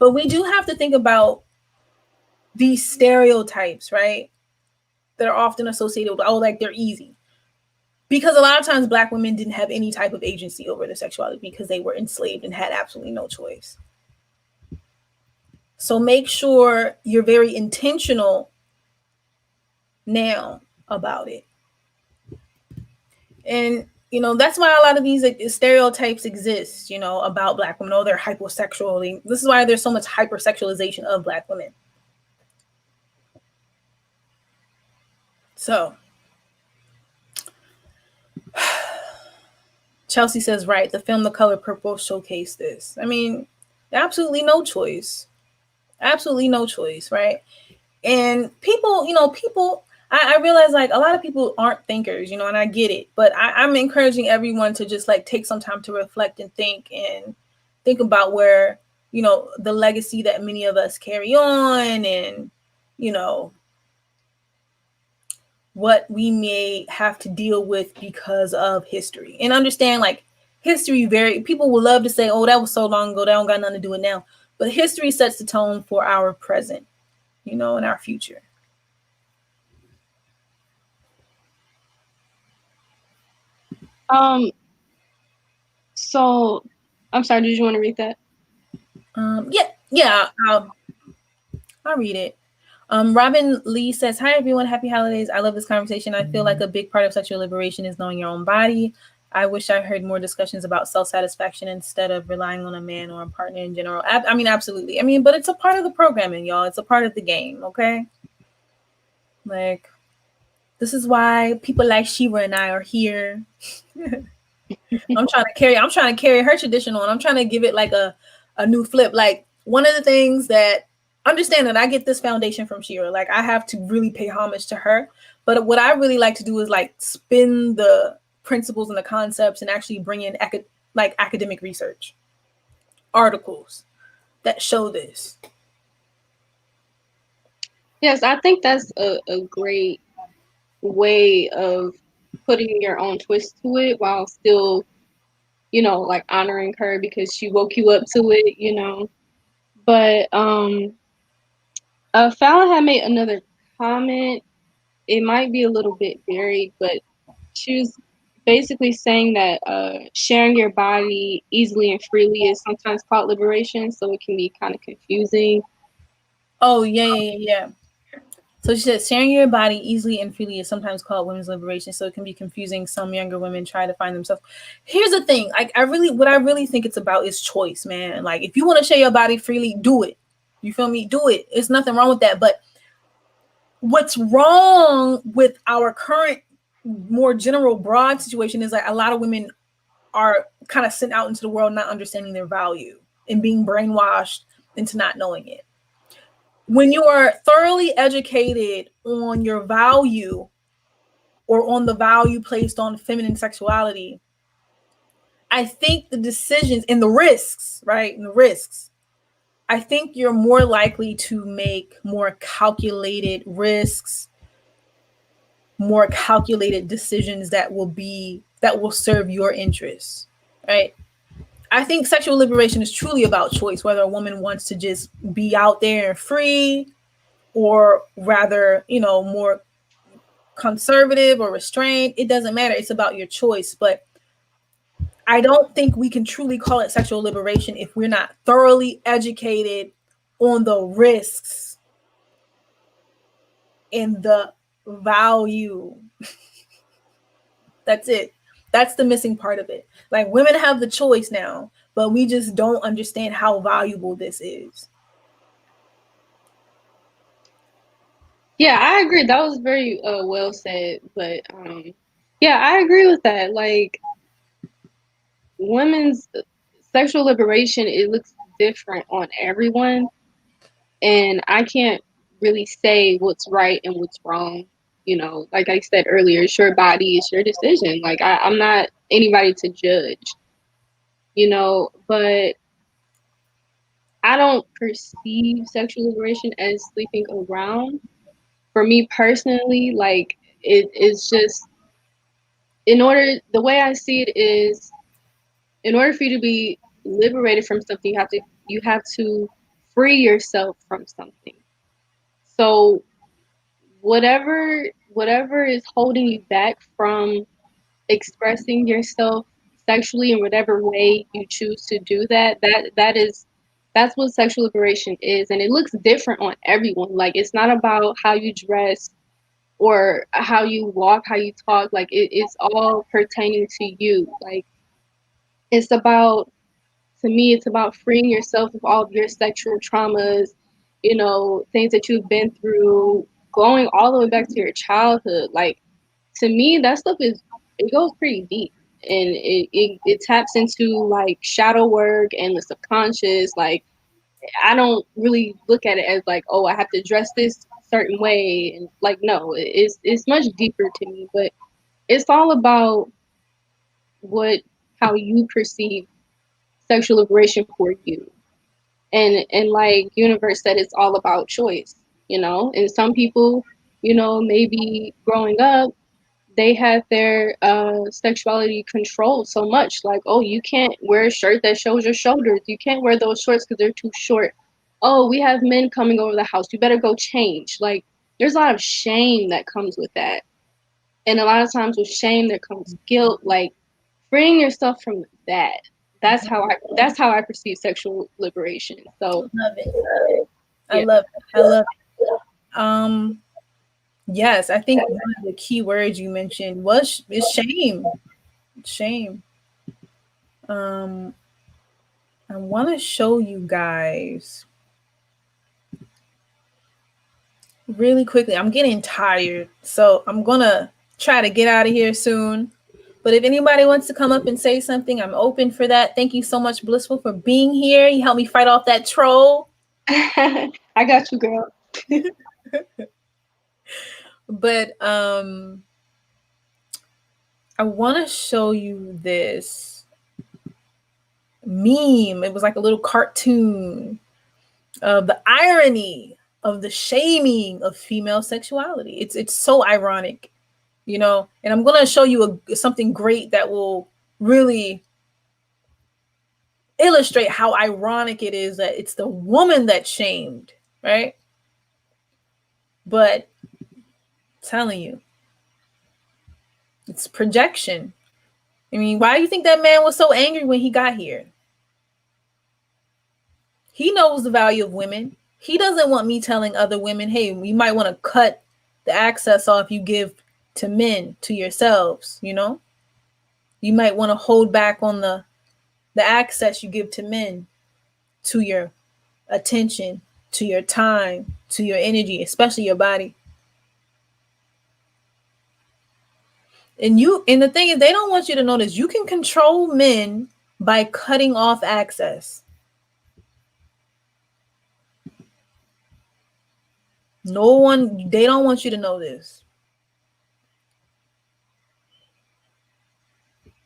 but we do have to think about these stereotypes, right? That are often associated with, like they're easy. Because a lot of times Black women didn't have any type of agency over their sexuality because they were enslaved and had absolutely no choice. So make sure you're very intentional now about it. And, that's why a lot of these stereotypes exist, about Black women. Oh, they're hyposexual. This is why there's so much hypersexualization of Black women. So, Chelsea says, right, the film The Color Purple showcased this. Absolutely no choice. Absolutely no choice, right? And people, I realize like a lot of people aren't thinkers, and I get it, but I'm encouraging everyone to just like take some time to reflect and think about where, the legacy that many of us carry on and, what we may have to deal with because of history. And understand like history people will love to say, oh, that was so long ago, that don't got nothing to do with now. But history sets the tone for our present, and our future. So I'm sorry, did you want to read that? Yeah, I'll read it. Robin Lee says, hi everyone, happy holidays. I love this conversation. I feel like a big part of sexual liberation is knowing your own body. I wish I heard more discussions about self-satisfaction instead of relying on a man or a partner in general. I mean, absolutely. I mean, but it's a part of the programming, y'all. It's a part of the game, okay? Like, this is why people like Shiva and I are here. I'm trying to carry her tradition on. I'm trying to give it like a new flip. Like, one of the things that, understand that I get this foundation from Shira. Like, I have to really pay homage to her. But what I really like to do is like spin the principles and the concepts and actually bring in academic research, articles that show this. Yes, I think that's a great way of putting your own twist to it while still, like honoring her because she woke you up to it. But Fallon had made another comment. It might be a little bit varied, but she was basically saying that sharing your body easily and freely is sometimes called liberation, so it can be kind of confusing. Oh, yeah. So she said, sharing your body easily and freely is sometimes called women's liberation, so it can be confusing. Some younger women try to find themselves. Here's the thing. Like, what I really think it's about is choice, man. Like, if you want to share your body freely, do it. You feel me? Do it. There's nothing wrong with that. But what's wrong with our current, more general, broad situation is like a lot of women are kind of sent out into the world not understanding their value and being brainwashed into not knowing it. When you are thoroughly educated on your value or on the value placed on feminine sexuality, I think the decisions and the risks, right? And the risks, I think you're more likely to make more calculated risks, more calculated decisions that will serve your interests, right? I think sexual liberation is truly about choice, whether a woman wants to just be out there and free, or rather, more conservative or restrained. It doesn't matter. It's about your choice. But I don't think we can truly call it sexual liberation if we're not thoroughly educated on the risks and the value. That's it. That's the missing part of it. Like, women have the choice now, but we just don't understand how valuable this is. Yeah, I agree. That was very well said. But yeah, I agree with that. Like, women's sexual liberation, it looks different on everyone. And I can't really say what's right and what's wrong. Like I said earlier, it's your body, it's your decision. Like, I'm not anybody to judge, but I don't perceive sexual liberation as sleeping around. For me personally, like, it's just, the way I see it is, in order for you to be liberated from something, you have to free yourself from something. So whatever is holding you back from expressing yourself sexually in whatever way you choose to do that's what sexual liberation is. And it looks different on everyone. Like, it's not about how you dress or how you walk, how you talk. Like, it's all pertaining to you. Like, to me, it's about freeing yourself of all of your sexual traumas, things that you've been through, going all the way back to your childhood. Like, to me, that stuff it goes pretty deep, and it taps into like shadow work and the subconscious. Like, I don't really look at it as like, oh, I have to dress this certain way, and like, no, it's much deeper to me. But it's all about how you perceive sexual liberation for you. And like Universe said, it's all about choice, and some people, maybe growing up, they had their sexuality controlled so much. Like, oh, you can't wear a shirt that shows your shoulders, you can't wear those shorts because they're too short. Oh, we have men coming over the house, you better go change. Like, there's a lot of shame that comes with that, and a lot of times with shame there comes guilt. Like, freeing yourself from that, that's how I perceive sexual liberation. So Love it. yeah. I love it. Yes, I think one of the key words you mentioned is shame. Shame. I want to show you guys really quickly. I'm getting tired, so I'm gonna try to get out of here soon. But if anybody wants to come up and say something, I'm open for that. Thank you so much, Blissful, for being here. You helped me fight off that troll. I got you, girl. But I want to show you this meme. It was like a little cartoon of the irony of the shaming of female sexuality. It's so ironic, you know. And I'm gonna show you something great that will really illustrate how ironic it is that it's the woman that's shamed, right? But I'm telling you, it's projection. I mean, why do you think that man was so angry when he got here? He knows the value of women. He doesn't want me telling other women, hey, you might want to cut the access off you give to men to yourselves, you know? You might want to hold back on the access you give to men to your attention, to your time, to your energy, especially your body. And the thing is, they don't want you to notice you can control men by cutting off access. They don't want you to know this.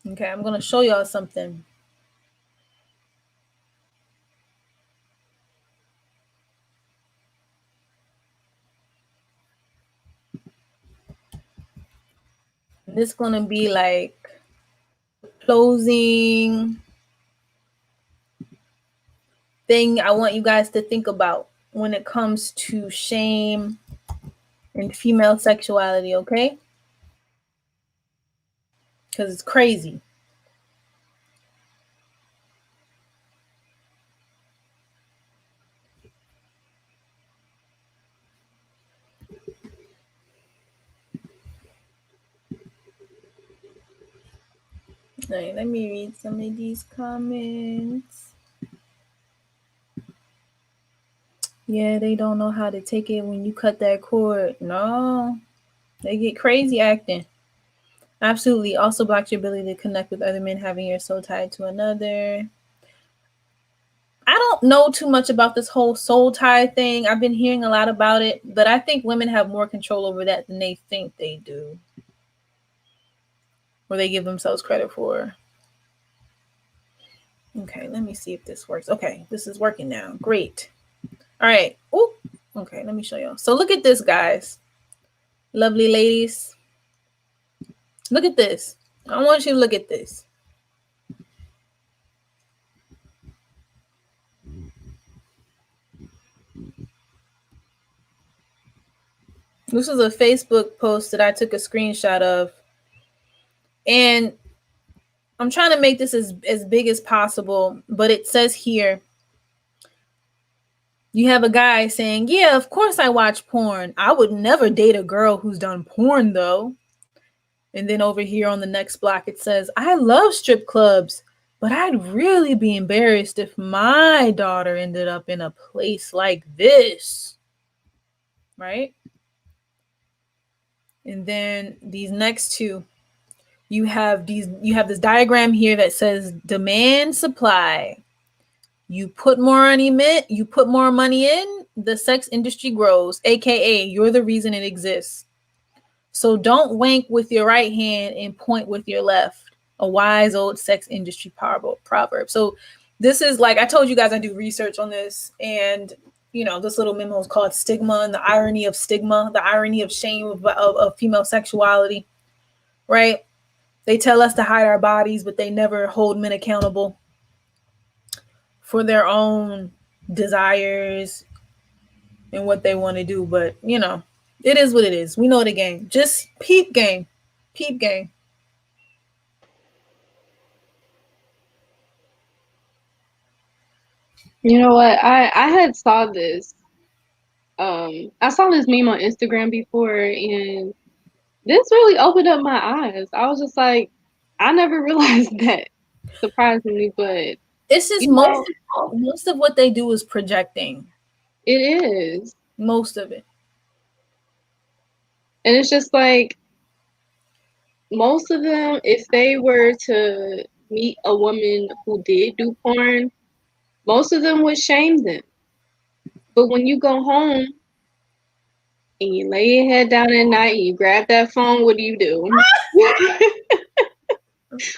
Okay, I'm going to show y'all something. This is going to be like closing thing I want you guys to think about when it comes to shame and female sexuality, okay? Because it's crazy. All right, let me read some of these comments. Yeah, they don't know how to take it when you cut that cord. No, they get crazy acting. Absolutely. Also blocks your ability to connect with other men, having your soul tied to another. I don't know too much about this whole soul tie thing. I've been hearing a lot about it, but I think women have more control over that than they think they do, or they give themselves credit for. Okay, let me see if this works. Okay, this is working now. Great. All right. Ooh. Okay, let me show y'all. So look at this, guys. Lovely ladies. Look at this. I want you to look at this. This is a Facebook post that I took a screenshot of. And I'm trying to make this as big as possible, but it says here, you have a guy saying, yeah, of course I watch porn. I would never date a girl who's done porn, though. And then over here on the next block, it says, I love strip clubs, but I'd really be embarrassed if my daughter ended up in a place like this. Right? And then these next two, you have this diagram here that says demand supply. You put more money in, the sex industry grows, aka you're the reason it exists. So don't wank with your right hand and point with your left. A wise old sex industry proverb. So this is, like I told you guys, I do research on this, and this little memo is called Stigma and the irony of stigma, the irony of shame of female sexuality, right? They tell us to hide our bodies, but they never hold men accountable for their own desires and what they want to do. But, it is what it is. We know the game. Just peep game. Peep game. You know what? I had saw this. I saw this meme on Instagram before, and this really opened up my eyes. I was just like, I never realized that, surprisingly, but it's just most of what they do is projecting. It is. Most of it. And it's just like, most of them, if they were to meet a woman who did do porn, most of them would shame them. But when you go home and you lay your head down at night and you grab that phone, what do you do?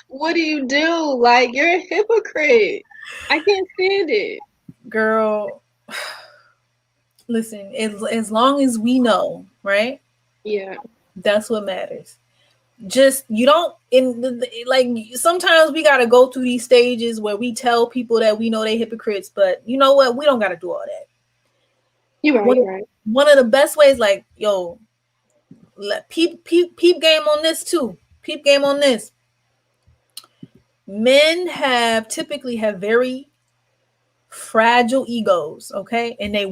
What do you do? Like, you're a hypocrite. I can't stand it. Girl, listen, as long as we know, right? Yeah. That's what matters. Just, you don't, like, sometimes we got to go through these stages where we tell people that we know they hypocrites, but you know what? We don't got to do all that. You're right. One of the best ways, like, yo, peep game on this too. Peep game on this. Men typically have very fragile egos, okay? And they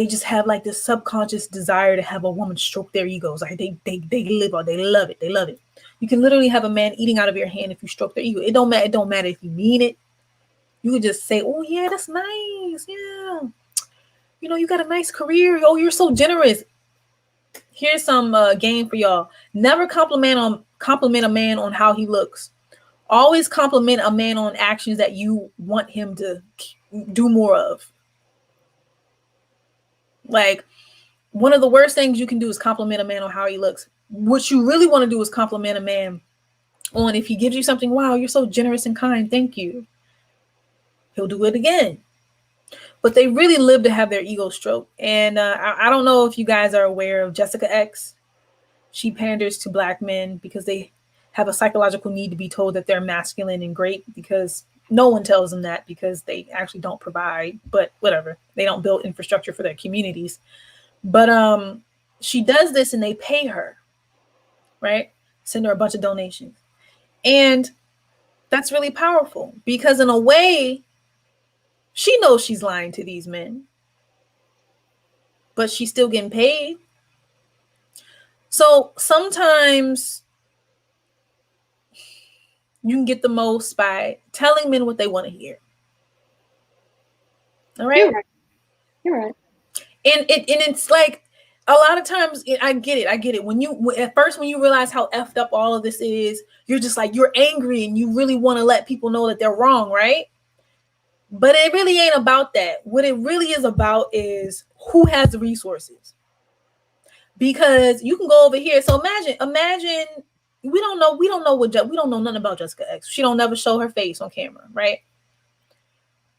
just have like this subconscious desire to have a woman stroke their egos. Like they love it. They love it. You can literally have a man eating out of your hand if you stroke their ego. It don't matter if you mean it. You could just say, "Oh yeah, that's nice. Yeah, you know, you got a nice career. Oh, you're so generous." Here's some game for y'all. Never compliment a man on how he looks. Always compliment a man on actions that you want him to do more of. Like, one of the worst things you can do is compliment a man on how he looks. What you really want to do is compliment a man on, if he gives you something, wow, you're so generous and kind, thank you. He'll do it again. But they really live to have their ego stroked. And I don't know if you guys are aware of Jessica X. She panders to Black men because they have a psychological need to be told that they're masculine and great, because no one tells them that, because they actually don't provide, but whatever. They don't build infrastructure for their communities. But she does this and they pay her, right? Send her a bunch of donations. And that's really powerful, because in a way, she knows she's lying to these men, but she's still getting paid. So sometimes you can get the most by telling men what they want to hear. All right? You're right. And it's like, a lot of times, I get it. When you realize how effed up all of this is, you're just like, you're angry and you really want to let people know that they're wrong, right? But it really ain't about that. What it really is about is who has the resources. Because you can go over here. So imagine we don't know nothing about Jessica X. She don't never show her face on camera, right?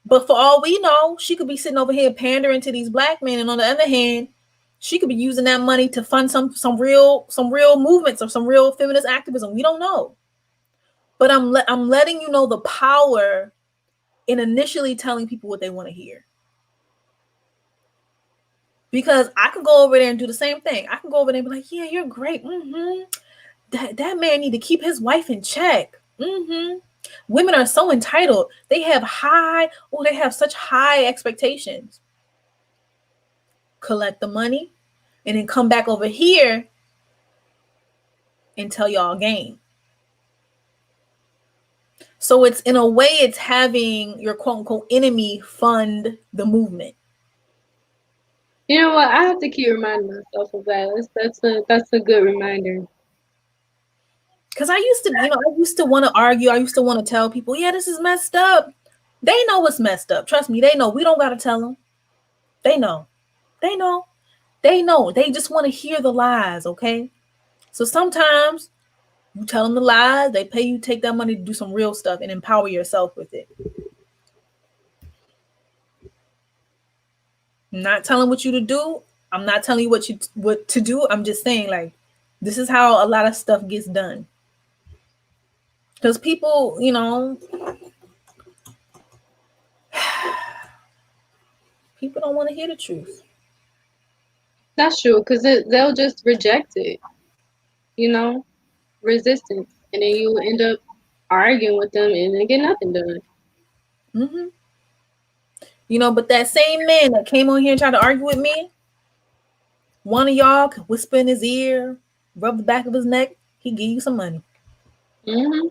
But for all we know, she could be sitting over here pandering to these Black men, and on the other hand, she could be using that money to fund some real movements or some real feminist activism. We don't know. But I'm letting you know the power in initially telling people what they want to hear. Because I can go over there and do the same thing. I can go over there and be like, yeah, you're great. Mm-hmm. That man need to keep his wife in check. Mm-hmm. Women are so entitled. They have such high expectations. Collect the money and then come back over here and tell y'all game. So it's, in a way, it's having your quote unquote enemy fund the movement. You know what? I have to keep reminding myself of that. That's a good reminder. Because I used to want to argue. I used to want to tell people, yeah, this is messed up. They know what's messed up. Trust me, they know. We don't got to tell them. They know. They know. They know. They just want to hear the lies, okay? So sometimes you tell them the lies. They pay you, take that money to do some real stuff and empower yourself with it. I'm not telling what you to do. I'm not telling you what to do. I'm just saying, like, this is how a lot of stuff gets done. Because people, people don't want to hear the truth. That's true, because they'll just reject it. Resistance. And then you end up arguing with them and they get nothing done. Mm-hmm. But that same man that came on here and tried to argue with me, one of y'all could whisper in his ear, rub the back of his neck, He give you some money. Mm-hmm.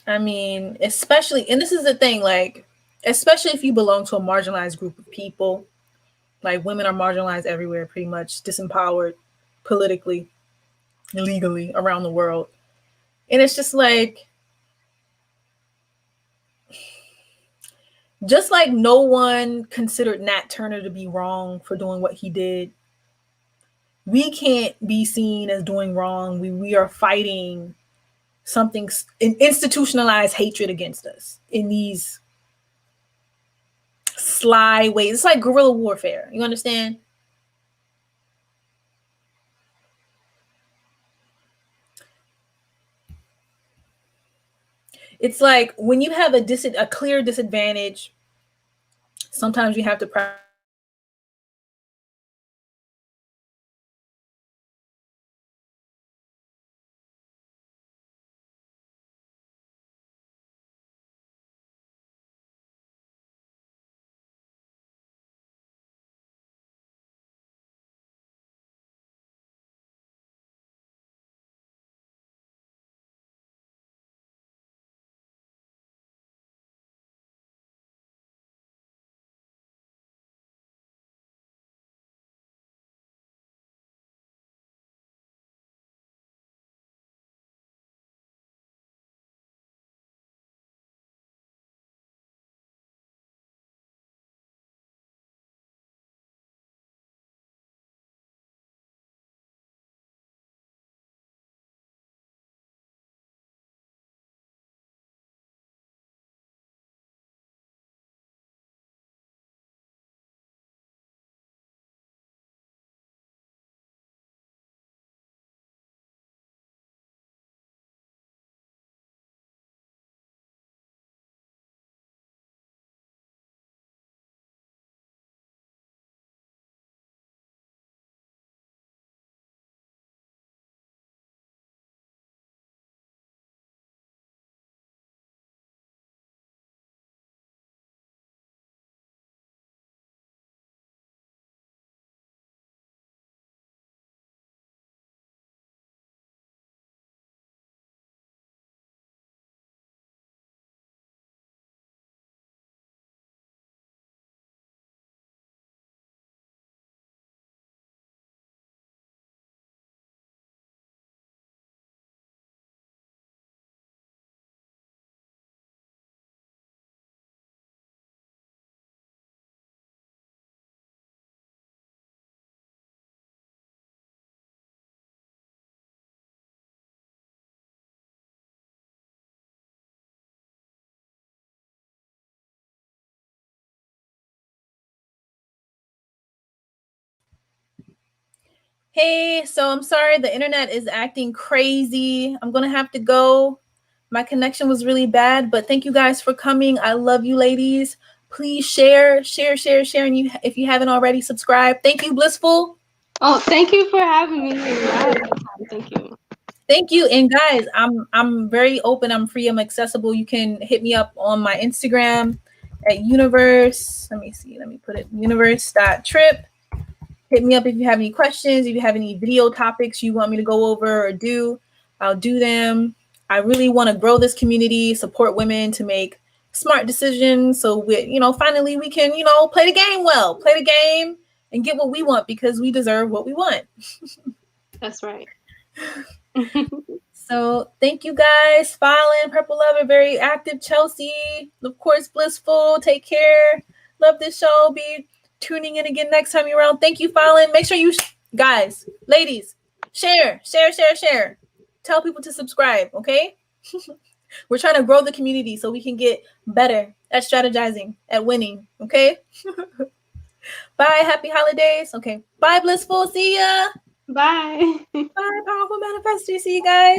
I mean, especially, and this is the thing, like, especially if you belong to a marginalized group of people, like women are marginalized everywhere, pretty much disempowered politically, legally around the world. And it's just like, just like no one considered Nat Turner to be wrong for doing what he did, we can't be seen as doing wrong. We are fighting something, an institutionalized hatred against us in these sly ways. It's like guerrilla warfare. You understand? It's like when you have a clear disadvantage, sometimes you have to practice. Hey, so I'm sorry, the internet is acting crazy. I'm gonna have to go. My connection was really bad, but thank you guys for coming. I love you, ladies. Please share. And you, if you haven't already, subscribe. Thank you, Blissful. Oh, thank you for having me here. I had a good time. Thank you. Thank you. And guys, I'm very open. I'm free. I'm accessible. You can hit me up on my Instagram at universe. Let me see. Let me put it universe.trip. Hit me up if you have any questions, if you have any video topics you want me to go over or do, I'll do them. I really want to grow this community, support women to make smart decisions. So finally we can, play the game well, play the game and get what we want because we deserve what we want. That's right. So thank you guys. Fallen, Purple Lover, very active, Chelsea, of course, Blissful. Take care. Love this show. Be tuning in again next time you're around. Thank you, Fallen. Make sure you guys, ladies, share. Tell people to subscribe, okay? We're trying to grow the community so we can get better at strategizing, at winning, okay? Bye. Happy holidays. Okay. Bye, Blissful. See ya. Bye. Bye, Powerful Manifestor. See you guys.